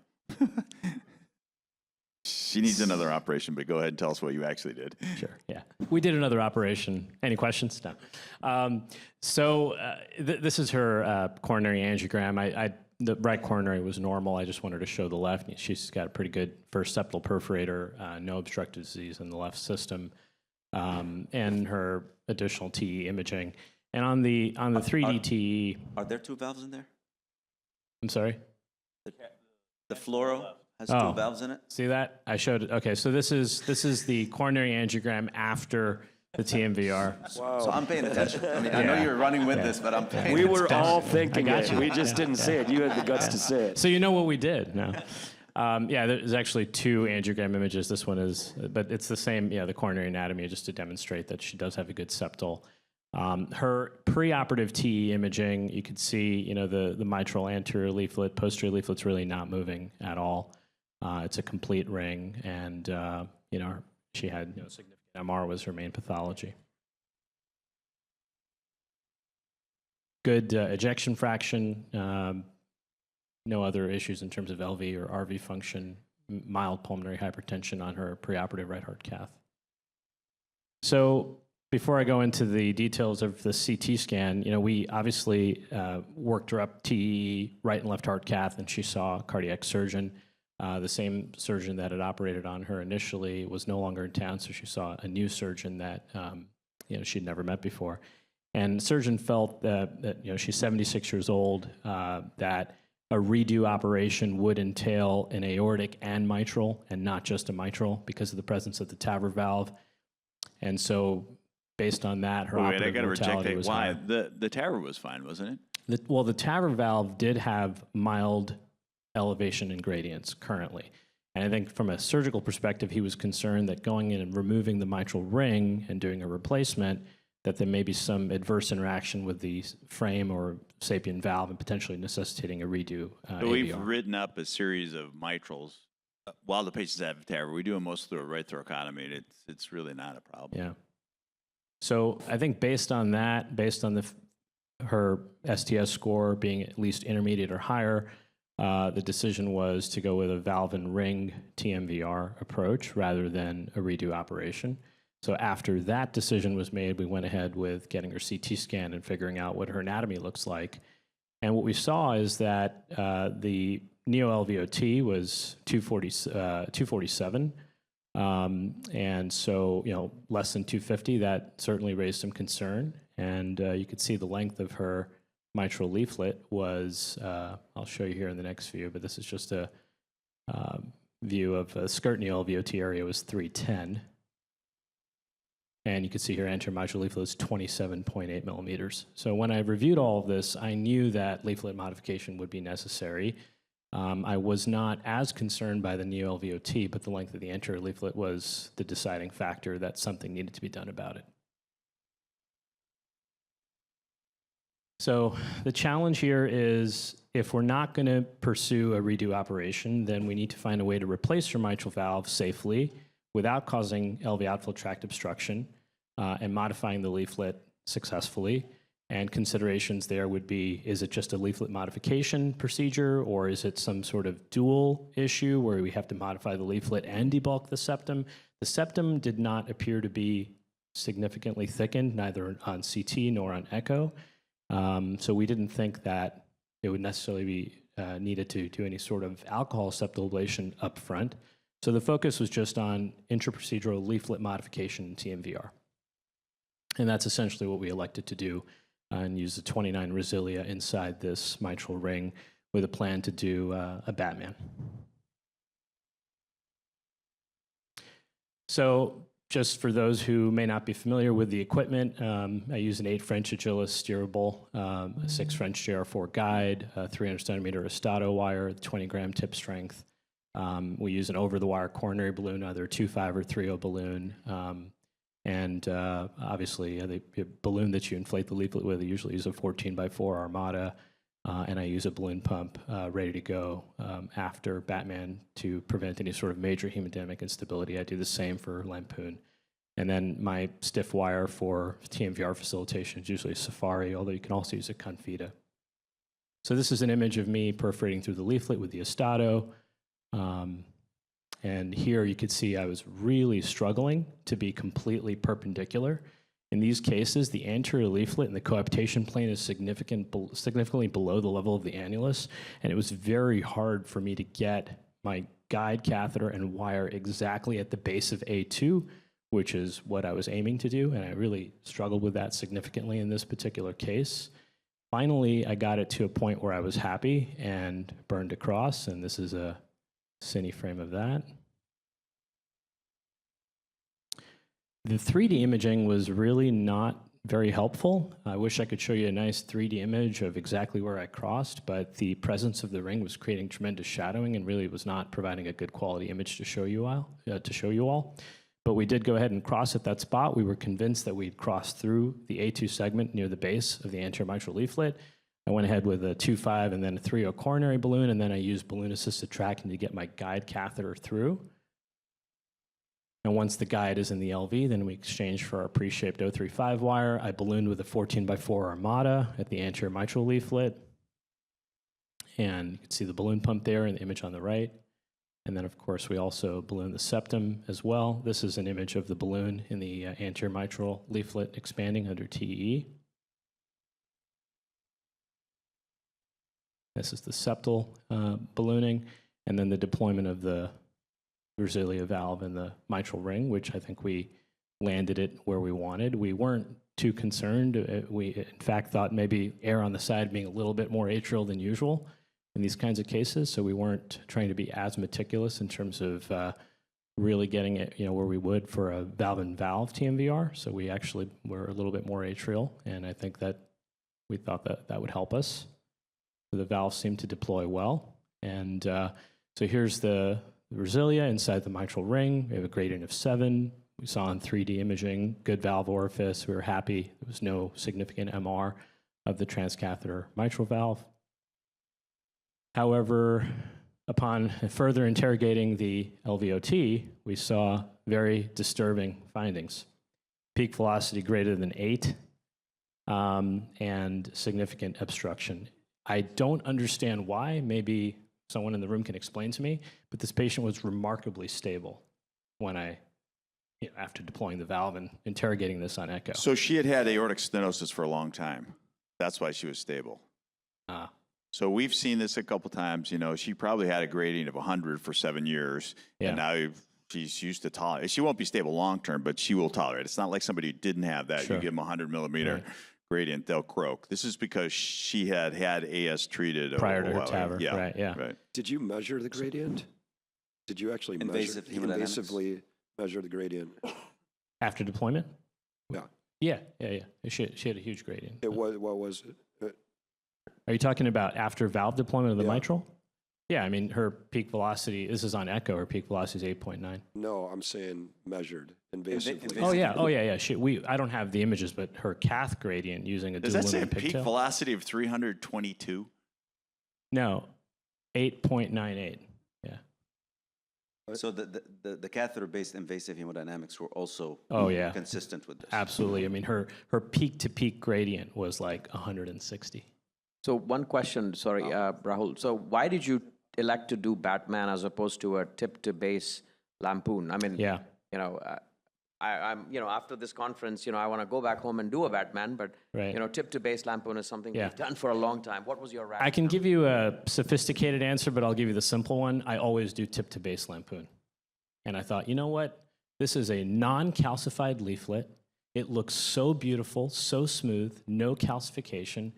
She needs another operation, but go ahead and tell us what you actually did. Sure. Yeah. We did another operation. Any questions? No. This is her coronary angiogram. The right coronary was normal. I just wanted to show the left. She's got a pretty good first septal perforator, no obstructive disease in the left system, and her additional TE imaging. And on the 3D TE, Are there 2 valves in there? I'm sorry? The fluoro has Oh. 2 valves in it? See that? I showed it. Okay, so this is the coronary angiogram after the TMVR. So I'm paying attention. I mean, I know you're running with this, but I'm paying We were attention. all thinking got it. you. We just didn't say it. You had the guts to say it. So you know what we did? No. Yeah, there's actually 2 angiogram images. This one is, but it's the same, the coronary anatomy, just to demonstrate that she does have a good septal. Her preoperative TE imaging, you could see, the mitral anterior leaflet, posterior leaflet's really not moving at all. It's a complete ring, and, she had significant MR was her main pathology. Good ejection fraction, no other issues in terms of LV or RV function, mild pulmonary hypertension on her preoperative right heart cath. So before I go into the details of the CT scan, we obviously worked her up TE right and left heart cath, and she saw a cardiac surgeon. The same surgeon that had operated on her initially was no longer in town, so she saw a new surgeon that she'd never met before. And the surgeon felt that she's 76 years old, that a redo operation would entail an aortic and mitral, and not just a mitral, because of the presence of the TAVR valve. And so, based on that, her Wait, I operative got to reject mortality that. was Why? high. The TAVR was fine, wasn't it? The TAVR valve did have mild elevation and gradients currently. And I think from a surgical perspective, he was concerned that going in and removing the mitral ring and doing a replacement, that there may be some adverse interaction with the frame or sapien valve and potentially necessitating a redo So we've AVR. written up a series of mitrals while the patients have TAVR. We do them most through a right thoracotomy. It's really not a problem. Yeah. So I think based on that, based on her STS score being at least intermediate or higher, the decision was to go with a valve and ring TMVR approach rather than a redo operation. So after that decision was made, we went ahead with getting her CT scan and figuring out what her anatomy looks like. And what we saw is that the Neo-LVOT was 247. And so, less than 250, that certainly raised some concern. And you could see the length of her mitral leaflet was, I'll show you here in the next view, but this is just a view of a skirt Neo-LVOT area was 310. And you can see here anterior mitral leaflet is 27.8 millimeters. So when I reviewed all of this, I knew that leaflet modification would be necessary. I was not as concerned by the Neo-LVOT, but the length of the anterior leaflet was the deciding factor that something needed to be done about it. So the challenge here is, if we're not going to pursue a redo operation, then we need to find a way to replace your mitral valve safely without causing LV outflow tract obstruction and modifying the leaflet successfully. And considerations there would be, is it just a leaflet modification procedure, or is it some sort of dual issue where we have to modify the leaflet and debulk the septum? The septum did not appear to be significantly thickened, neither on CT nor on echo. So we didn't think that it would necessarily be needed to do any sort of alcohol septal ablation up front. So the focus was just on intraprocedural leaflet modification in TMVR. And that's essentially what we elected to do, and use the 29 Resilia inside this mitral ring with a plan to do a Batman. So just for those who may not be familiar with the equipment, I use an 8 French Agilus steerable, a 6 French JR4 guide, a 300 centimeter Estado wire, 20 gram tip strength. We use an over-the-wire coronary balloon, either a 2.5 or 3.0 balloon. And obviously, the balloon that you inflate the leaflet with, I usually use a 14x4 Armada, and I use a balloon pump ready to go after Batman to prevent any sort of major hemodynamic instability. I do the same for Lampoon. And then my stiff wire for TMVR facilitation is usually a Safari, although you can also use a Confida. So this is an image of me perforating through the leaflet with the Estado. And here you could see I was really struggling to be completely perpendicular. In these cases, the anterior leaflet and the coaptation plane is significantly below the level of the annulus, and it was very hard for me to get my guide catheter and wire exactly at the base of A2, which is what I was aiming to do, and I really struggled with that significantly in this particular case. Finally, I got it to a point where I was happy and burned across, and this is a cine frame of that. The 3D imaging was really not very helpful. I wish I could show you a nice 3D image of exactly where I crossed, but the presence of the ring was creating tremendous shadowing and really was not providing a good quality image to show you all. But we did go ahead and cross at that spot. We were convinced that we'd crossed through the A2 segment near the base of the anterior mitral leaflet. I went ahead with a 2.5 and then a 3.0 coronary balloon, and then I used balloon-assisted tracking to get my guide catheter through. And once the guide is in the LV, then we exchange for our pre-shaped 035 wire. I ballooned with a 14x4 Armada at the anterior mitral leaflet. And you can see the balloon pump there in the image on the right. And then, of course, we also balloon the septum as well. This is an image of the balloon in the anterior mitral leaflet expanding under TE. This is the septal ballooning, and then the deployment of the Ricciardi valve in the mitral ring, which I think we landed it where we wanted. We weren't too concerned. We, in fact, thought maybe air on the side being a little bit more atrial than usual in these kinds of cases, so we weren't trying to be as meticulous in terms of really getting it, where we would for a valve-in-valve TMVR. So we actually were a little bit more atrial, and I think that we thought that that would help us. So the valve seemed to deploy well, and so here's the Rosilia inside the mitral ring. We have a gradient of 7. We saw in 3D imaging, good valve orifice. We were happy. There was no significant MR of the transcatheter mitral valve. However, upon further interrogating the LVOT, we saw very disturbing findings. Peak velocity greater than 8 and significant obstruction. I don't understand why. Maybe someone in the room can explain to me, but this patient was remarkably stable when after deploying the valve and interrogating this on echo. So she had had aortic stenosis for a long time. That's why she was stable. So we've seen this a couple times. She probably had a gradient of 100 for 7 years, and now she's used to tolerate. She won't be stable long term, but she will tolerate. It's not like somebody who didn't have that. Sure. You give them 100 millimeter gradient, they'll croak. This is because she had AS treated prior to her TAVR. Yeah, right. Yeah. Right. Did you measure the gradient? Did you actually invasively measure the gradient after deployment? Yeah. Yeah. She had a huge gradient. What was it? Are you talking about after valve deployment of the mitral? Yeah, I mean, her peak velocity, this is on echo, her peak velocity is 8.9. No, I'm saying measured invasively. Oh, yeah. I don't have the images, but her cath gradient using a Does dual that say lumen peak pigtail. velocity of 322? No, 8.98. Yeah. So the catheter-based invasive hemodynamics were also consistent with this. Absolutely. I mean, her peak-to-peak gradient was like 160. So one question, sorry, Rahul. So why did you elect to do Batman as opposed to a tip-to-base lampoon? I mean, I'm after this conference, I want to go back home and do a Batman, but tip-to-base lampoon is something we've done for a long time. What was your rationale? I can give you a sophisticated answer, but I'll give you the simple one. I always do tip-to-base lampoon. And I thought, you know what? This is a non-calcified leaflet. It looks so beautiful, so smooth, no calcification.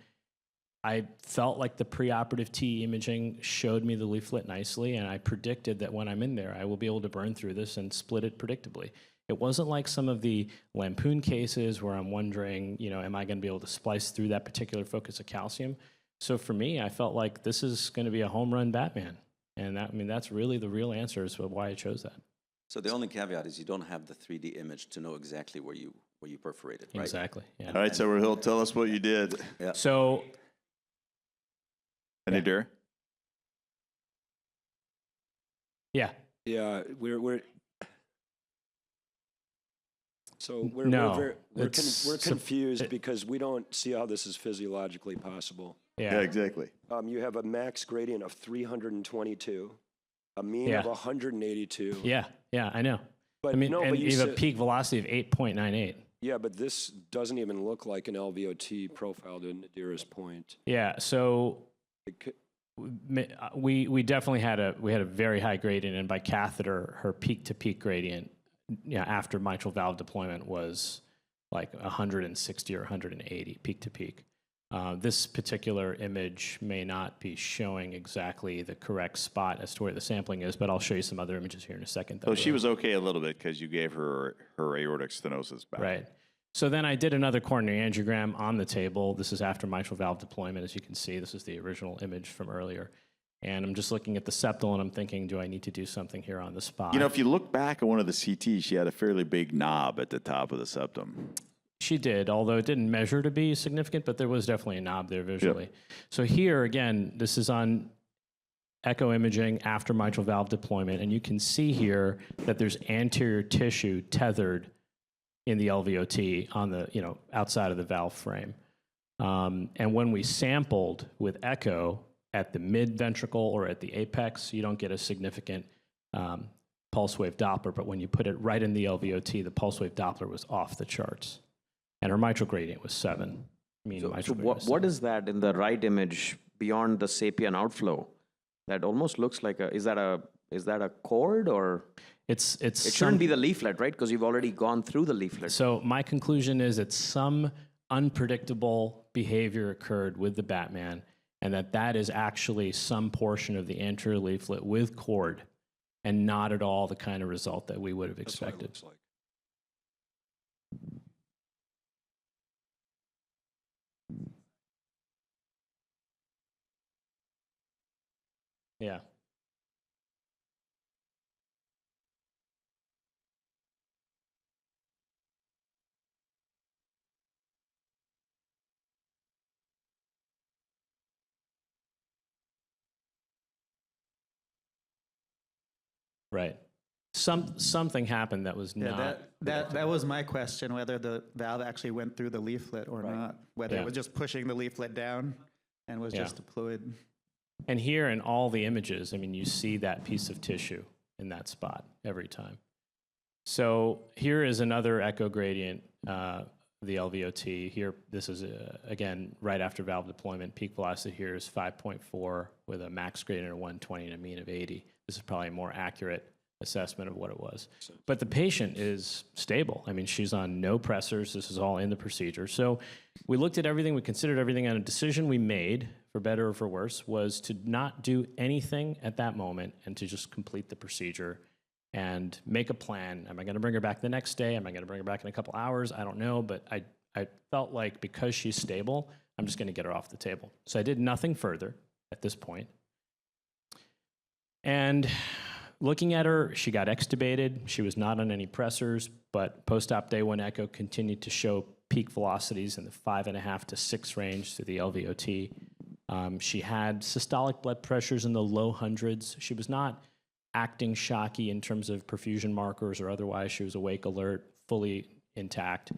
I felt like the preoperative TE imaging showed me the leaflet nicely, and I predicted that when I'm in there, I will be able to burn through this and split it predictably. It wasn't like some of the lampoon cases where I'm wondering, am I going to be able to splice through that particular focus of calcium? So for me, I felt like this is going to be a home run Batman. And that's really the real answer as to why I chose that. So the only caveat is you don't have the 3D image to know exactly where you perforated, right? Exactly, yeah. All right, so he'll tell us what you did. Yeah. So... Any dare? Yeah, we're So No, we're it's confused because we don't see how this is physiologically possible. Yeah. exactly. You have a max gradient of 322, a mean Yeah. of 182. Yeah, I know. But I mean, no, and but you you have a said- peak velocity of 8.98. Yeah, but this doesn't even look like an LVOT profile to Nadira's point. Yeah, so It could, we definitely had a very high gradient, and by catheter, her peak to peak gradient, after mitral valve deployment was like 160 or 180 peak to peak. This particular image may not be showing exactly the correct spot as to where the sampling is, but I'll show you some other images here in a second. So she was okay a little bit because you gave her aortic stenosis back. Right. So then I did another coronary angiogram on the table. This is after mitral valve deployment. As you can see, this is the original image from earlier. And I'm just looking at the septal and I'm thinking, do I need to do something here on the spot? You know, if you look back at one of the CTs, she had a fairly big knob at the top of the septum. She did, although it didn't measure to be significant, but there was definitely a knob there visually. So here, again, this is on echo imaging after mitral valve deployment, and you can see here that there's anterior tissue tethered in the LVOT on the, outside of the valve frame. And when we sampled with echo at the mid ventricle or at the apex, you don't get a significant pulse wave Doppler, but when you put it right in the LVOT, the pulse wave Doppler was off the charts. And her mitral gradient was 7. So what is that in the right image beyond the sapien outflow? That almost looks like is that a cord or? It shouldn't be the leaflet, right? Because you've already gone through the leaflet. So my conclusion is that some unpredictable behavior occurred with the Batman, and that is actually some portion of the anterior leaflet with cord, and not at all the kind of result that we would have That's what it expected. looks like. Yeah. Right. Something happened that was not. That was my question, whether the valve actually went through the leaflet or not, whether Yeah. it was just pushing the leaflet down and was just deployed. And here in all the images, I mean, you see that piece of tissue in that spot every time. So here is another echo gradient, the LVOT. Here, this is, again, right after valve deployment. Peak velocity here is 5.4 with a max gradient of 120 and a mean of 80. This is probably a more accurate assessment of what it was. But the patient is stable. I mean, she's on no pressors. This is all in the procedure. So we looked at everything. We considered everything. And a decision we made, for better or for worse, was to not do anything at that moment and to just complete the procedure and make a plan. Am I going to bring her back the next day? Am I going to bring her back in a couple hours? I don't know. But I felt like because she's stable, I'm just going to get her off the table. So I did nothing further at this point. And looking at her, she got extubated. She was not on any pressors, but post-op day 1 echo continued to show peak velocities in the 5.5 to 6 range through the LVOT. She had systolic blood pressures in the low hundreds. She was not acting shocky in terms of perfusion markers or otherwise. She was awake, alert, fully intact.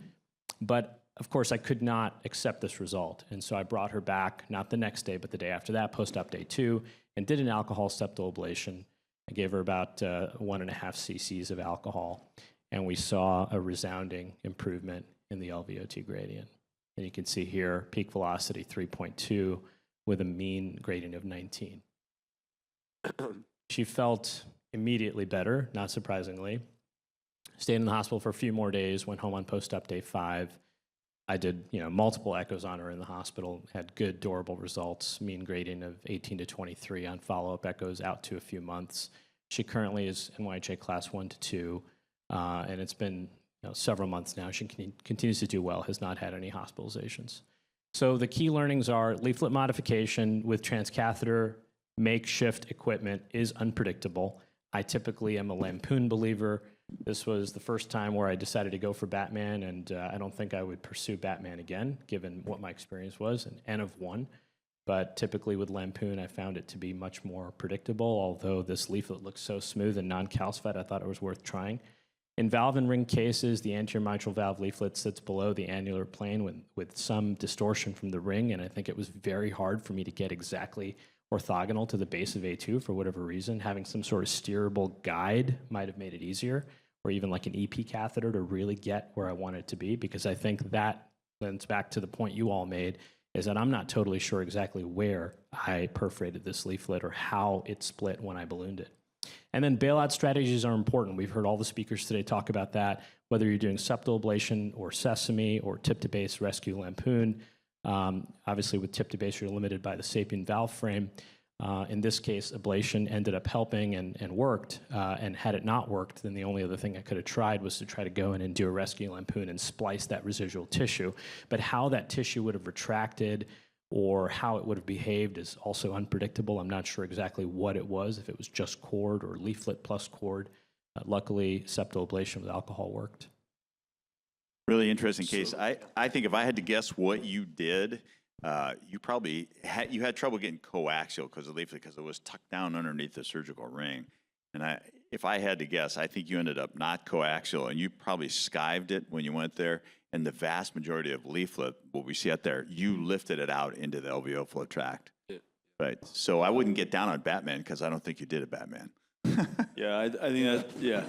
But of course, I could not accept this result. And so I brought her back, not the next day, but the day after that, post-op day 2, and did an alcohol septal ablation. I gave her about 1.5 cc's of alcohol, and we saw a resounding improvement in the LVOT gradient. And you can see here, peak velocity 3.2 with a mean gradient of 19. She felt immediately better, not surprisingly. Stayed in the hospital for a few more days, went home on post-op day 5. I did, multiple echoes on her in the hospital, had good, durable results, mean gradient of 18 to 23 on follow-up echoes out to a few months. She currently is NYHA class 1 to 2, and it's been several months now. She continues to do well, has not had any hospitalizations. So the key learnings are leaflet modification with transcatheter makeshift equipment is unpredictable. I typically am a lampoon believer. This was the first time where I decided to go for Batman, and I don't think I would pursue Batman again, given what my experience was, an N of 1. But typically with lampoon, I found it to be much more predictable, although this leaflet looks so smooth and non-calcified, I thought it was worth trying. In valve and ring cases, the anterior mitral valve leaflet sits below the annular plane with some distortion from the ring, and I think it was very hard for me to get exactly orthogonal to the base of A2 for whatever reason. Having some sort of steerable guide might have made it easier, or even like an EP catheter to really get where I want it to be, because I think that lends back to the point you all made, is that I'm not totally sure exactly where I perforated this leaflet or how it split when I ballooned it. And then bailout strategies are important. We've heard all the speakers today talk about that, whether you're doing septal ablation or sesame or tip-to-base rescue lampoon. Obviously, with tip-to-base, you're limited by the sapien valve frame. In this case, ablation ended up helping and worked. And had it not worked, then the only other thing I could have tried was to try to go in and do a rescue lampoon and splice that residual tissue. But how that tissue would have retracted or how it would have behaved is also unpredictable. I'm not sure exactly what it was, if it was just cord or leaflet plus cord. Luckily, septal ablation with alcohol worked. Really interesting case. I think if I had to guess what you did, you probably had trouble getting coaxial because of the leaflet, because it was tucked down underneath the surgical ring. And if I had to guess, I think you ended up not coaxial, and you probably skived it when you went there. And the vast majority of leaflet, what we see out there, you lifted it out into the LVO flow tract. Yeah. Right. So I wouldn't get down on Batman because I don't think you did a Batman. Yeah, I think that, yeah,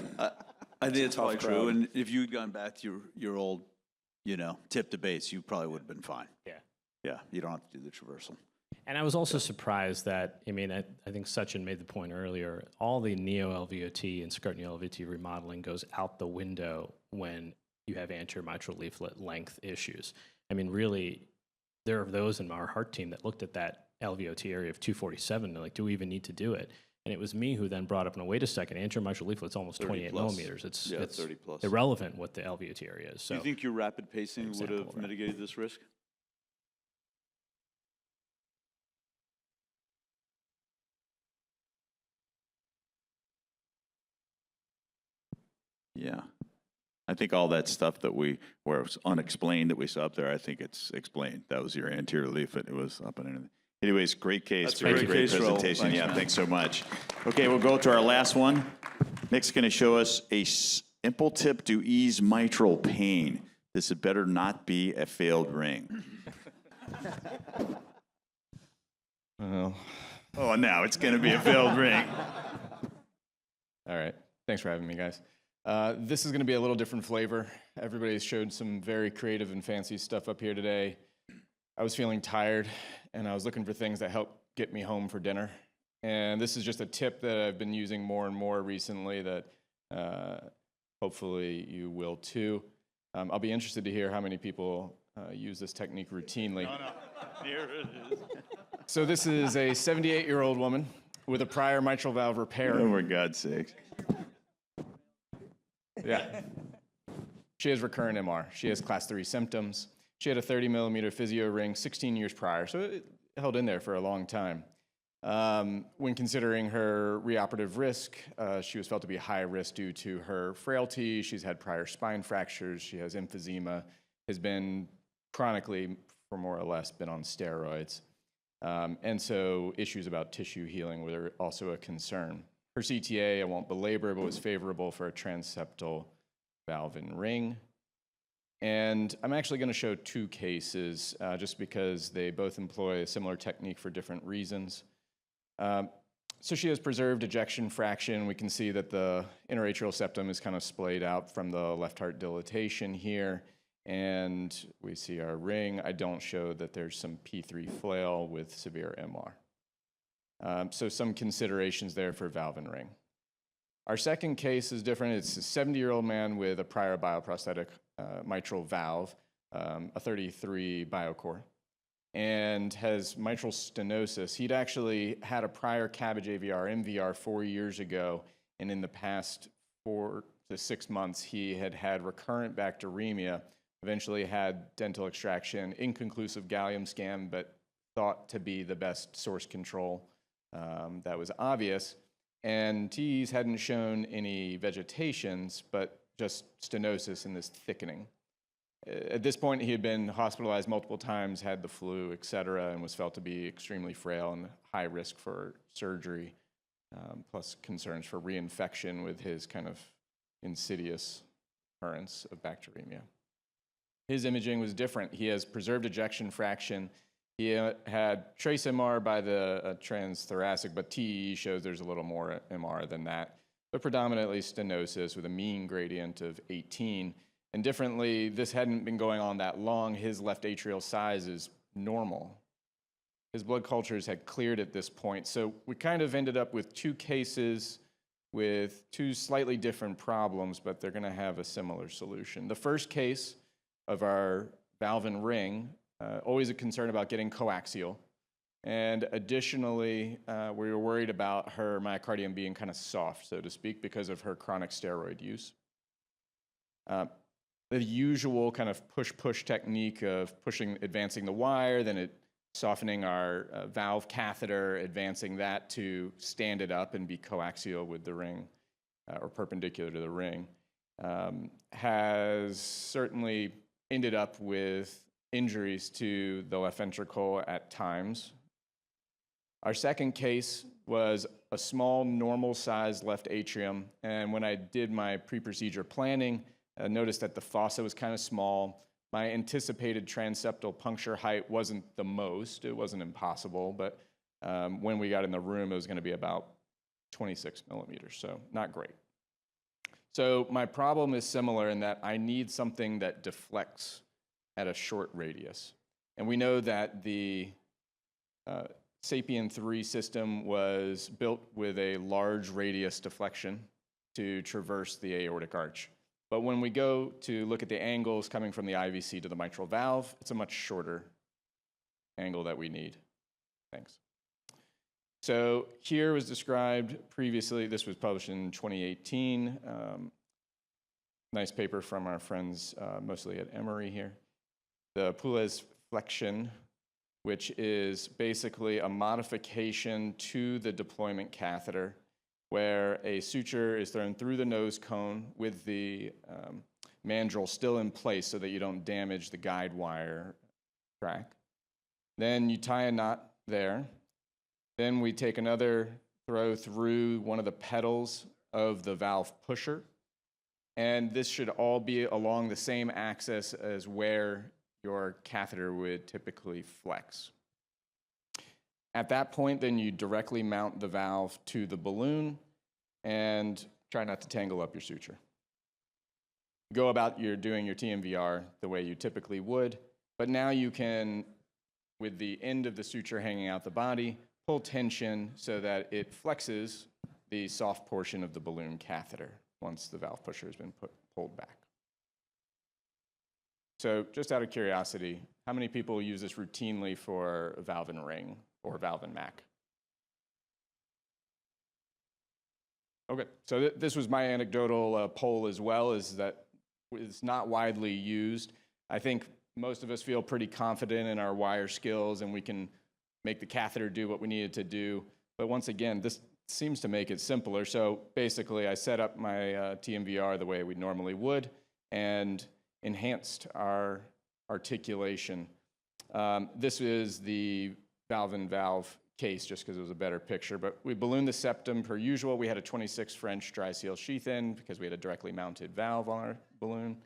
I think it's probably crowd. true. And if you'd gone back to your old, tip to base, you probably would have been fine. Yeah. Yeah, you don't have to do the traversal. And I was also surprised that, I think Sachin made the point earlier, all the Neo-LVOT and SCART Neo-LVOT remodeling goes out the window when you have anterior mitral leaflet length issues. Really, there are those in our heart team that looked at that LVOT area of 247 and they're like, do we even need to do it? And it was me who then brought up, no, wait a second, anterior mitral leaflet's almost 28 plus. millimeters. It's 30 plus. irrelevant what the LVOT area is. So Do you think your rapid pacing would Example, have right. mitigated this risk? Yeah. I think all that stuff where it was unexplained that we saw up there, I think it's explained. That was your anterior leaflet. It was up and everything. Anyways, great case. That's a great case, Rahul. presentation. Thanks, Yeah, man. thanks so much. Okay, we'll go to our last one. Nick's going to show us a simple tip to ease mitral pain. This had better not be a failed ring. Well, Oh, now it's going to be a failed ring. all right. Thanks for having me, guys. This is going to be a little different flavor. Everybody's showed some very creative and fancy stuff up here today. I was feeling tired, and I was looking for things that help get me home for dinner. And this is just a tip that I've been using more and more recently that hopefully you will too. I'll be interested to hear how many people use this technique routinely. Here it is. So this is a 78-year-old woman with a prior mitral valve repair. Oh, for God's sake. Yeah. She has recurrent MR. She has class 3 symptoms. She had a 30 millimeter physio ring 16 years prior, so it held in there for a long time. When considering her reoperative risk, she was felt to be high risk due to her frailty. She's had prior spine fractures. She has emphysema, has been chronically, for more or less, been on steroids. And so issues about tissue healing were also a concern. Her CTA, I won't belabor, but was favorable for a transeptal valve and ring. And I'm actually going to show two cases just because they both employ a similar technique for different reasons. So she has preserved ejection fraction. We can see that the interatrial septum is kind of splayed out from the left heart dilatation here. And we see our ring. I don't show that there's some P3 flail with severe MR. So some considerations there for valve and ring. Our second case is different. It's a 70-year-old man with a prior bioprosthetic mitral valve, a 33 BioCore, and has mitral stenosis. He'd actually had a prior CABG AVR, MVR 4 years ago, and in the past 4 to 6 months, he had had recurrent bacteremia, eventually had dental extraction, inconclusive gallium scan, but thought to be the best source control that was obvious. And T's hadn't shown any vegetations, but just stenosis in this thickening. At this point, he had been hospitalized multiple times, had the flu, et cetera, and was felt to be extremely frail and high risk for surgery, plus concerns for reinfection with his kind of, insidious occurrence of bacteremia. His imaging was different. He has preserved ejection fraction. He had trace MR by the transthoracic, but TEE shows there's a little more MR than that, but predominantly stenosis with a mean gradient of 18. And differently, this hadn't been going on that long. His left atrial size is normal. His blood cultures had cleared at this point. So we kind of ended up with two cases with two slightly different problems, but they're going to have a similar solution. The first case of our valve and ring, always a concern about getting coaxial. And additionally, we were worried about her myocardium being kind of soft, so to speak, because of her chronic steroid use. The usual kind of push-push technique of advancing the wire, then softening our valve catheter, advancing that to stand it up and be coaxial with the ring, or perpendicular to the ring, has certainly ended up with injuries to the left ventricle at times. Our second case was a small, normal-sized left atrium, and when I did my pre-procedure planning, I noticed that the fossa was kind of small. My anticipated transeptal puncture height wasn't the most. It wasn't impossible, but when we got in the room, it was going to be about 26 millimeters, so not great. So my problem is similar in that I need something that deflects at a short radius. And we know that the Sapien 3 system was built with a large radius deflection to traverse the aortic arch. But when we go to look at the angles coming from the IVC to the mitral valve, it's a much shorter angle that we need. Thanks. So here was described previously, this was published in 2018. Nice paper from our friends, mostly at Emory here. The Poulet's flexion, which is basically a modification to the deployment catheter where a suture is thrown through the nose cone with the mandrel still in place so that you don't damage the guide wire track. Then you tie a knot there. Then we take another throw through one of the pedals of the valve pusher. And this should all be along the same axis as where your catheter would typically flex. At that point, then you directly mount the valve to the balloon and try not to tangle up your suture. Go about doing your TMVR the way you typically would, but now you can, with the end of the suture hanging out the body, pull tension so that it flexes the soft portion of the balloon catheter once the valve pusher has been pulled back. So just out of curiosity, how many people use this routinely for a valve and ring or valve and MAC? Okay, so this was my anecdotal poll as well, is that it's not widely used. I think most of us feel pretty confident in our wire skills and we can make the catheter do what we need it to do. But once again, this seems to make it simpler. So basically, I set up my TMVR the way we normally would and enhanced our articulation. This is the valve and valve case, just because it was a better picture. But we ballooned the septum per usual. We had a 26 French dry seal sheath in because we had a directly mounted valve on our balloon.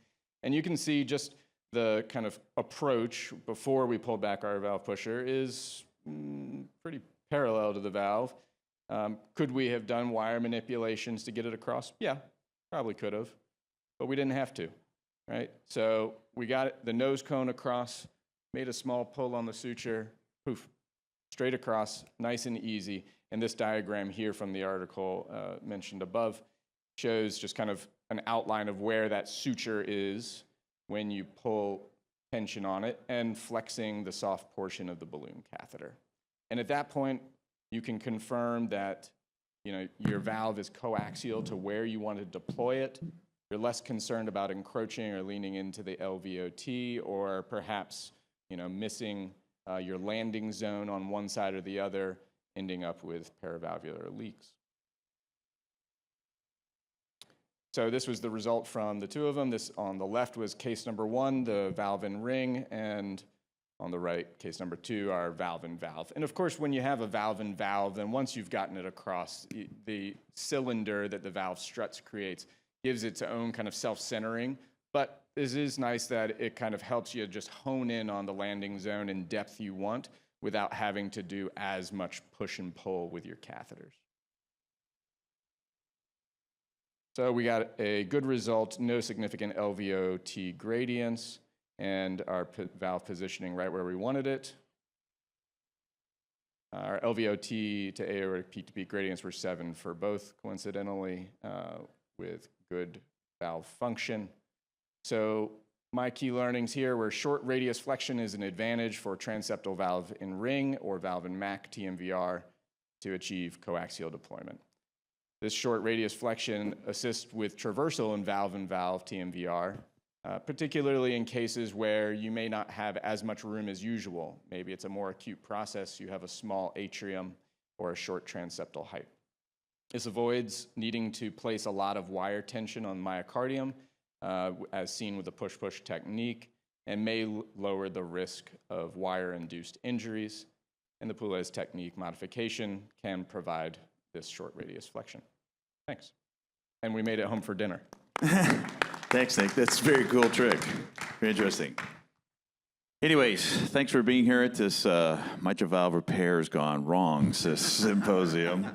And you can see just the kind of approach before we pulled back our valve pusher is pretty parallel to the valve. Could we have done wire manipulations to get it across? Yeah, probably could have, but we didn't have to, right? So we got the nose cone across, made a small pull on the suture, poof, straight across, nice and easy. And this diagram here from the article mentioned above shows just kind of an outline of where that suture is when you pull tension on it and flexing the soft portion of the balloon catheter. And at that point, you can confirm that your valve is coaxial to where you want to deploy it. You're less concerned about encroaching or leaning into the LVOT or perhaps missing your landing zone on one side or the other, ending up with paravalvular leaks. So this was the result from the two of them. This on the left was case number 1, the valve and ring, and on the right, case number 2, our valve and valve. And of course, when you have a valve and valve, then once you've gotten it across, the cylinder that the valve struts creates gives its own kind of self-centering. But it is nice that it kind of helps you just hone in on the landing zone and depth you want without having to do as much push and pull with your catheters. So we got a good result, no significant LVOT gradients, and our valve positioning right where we wanted it. Our LVOT to aortic peak to peak gradients were 7 for both, coincidentally, with good valve function. So my key learnings here were short radius flexion is an advantage for transeptal valve in ring or valve in MAC TMVR to achieve coaxial deployment. This short radius flexion assists with traversal in valve TMVR, particularly in cases where you may not have as much room as usual. Maybe it's a more acute process, you have a small atrium or a short transeptal height. This avoids needing to place a lot of wire tension on myocardium, as seen with the push-push technique, and may lower the risk of wire-induced injuries. And the Poulet's technique modification can provide this short radius flexion. Thanks. And we made it home for dinner. Thanks, Nick. That's a very cool trick. Very interesting. Anyways, thanks for being here at this mitral valve repairs gone wrong symposium.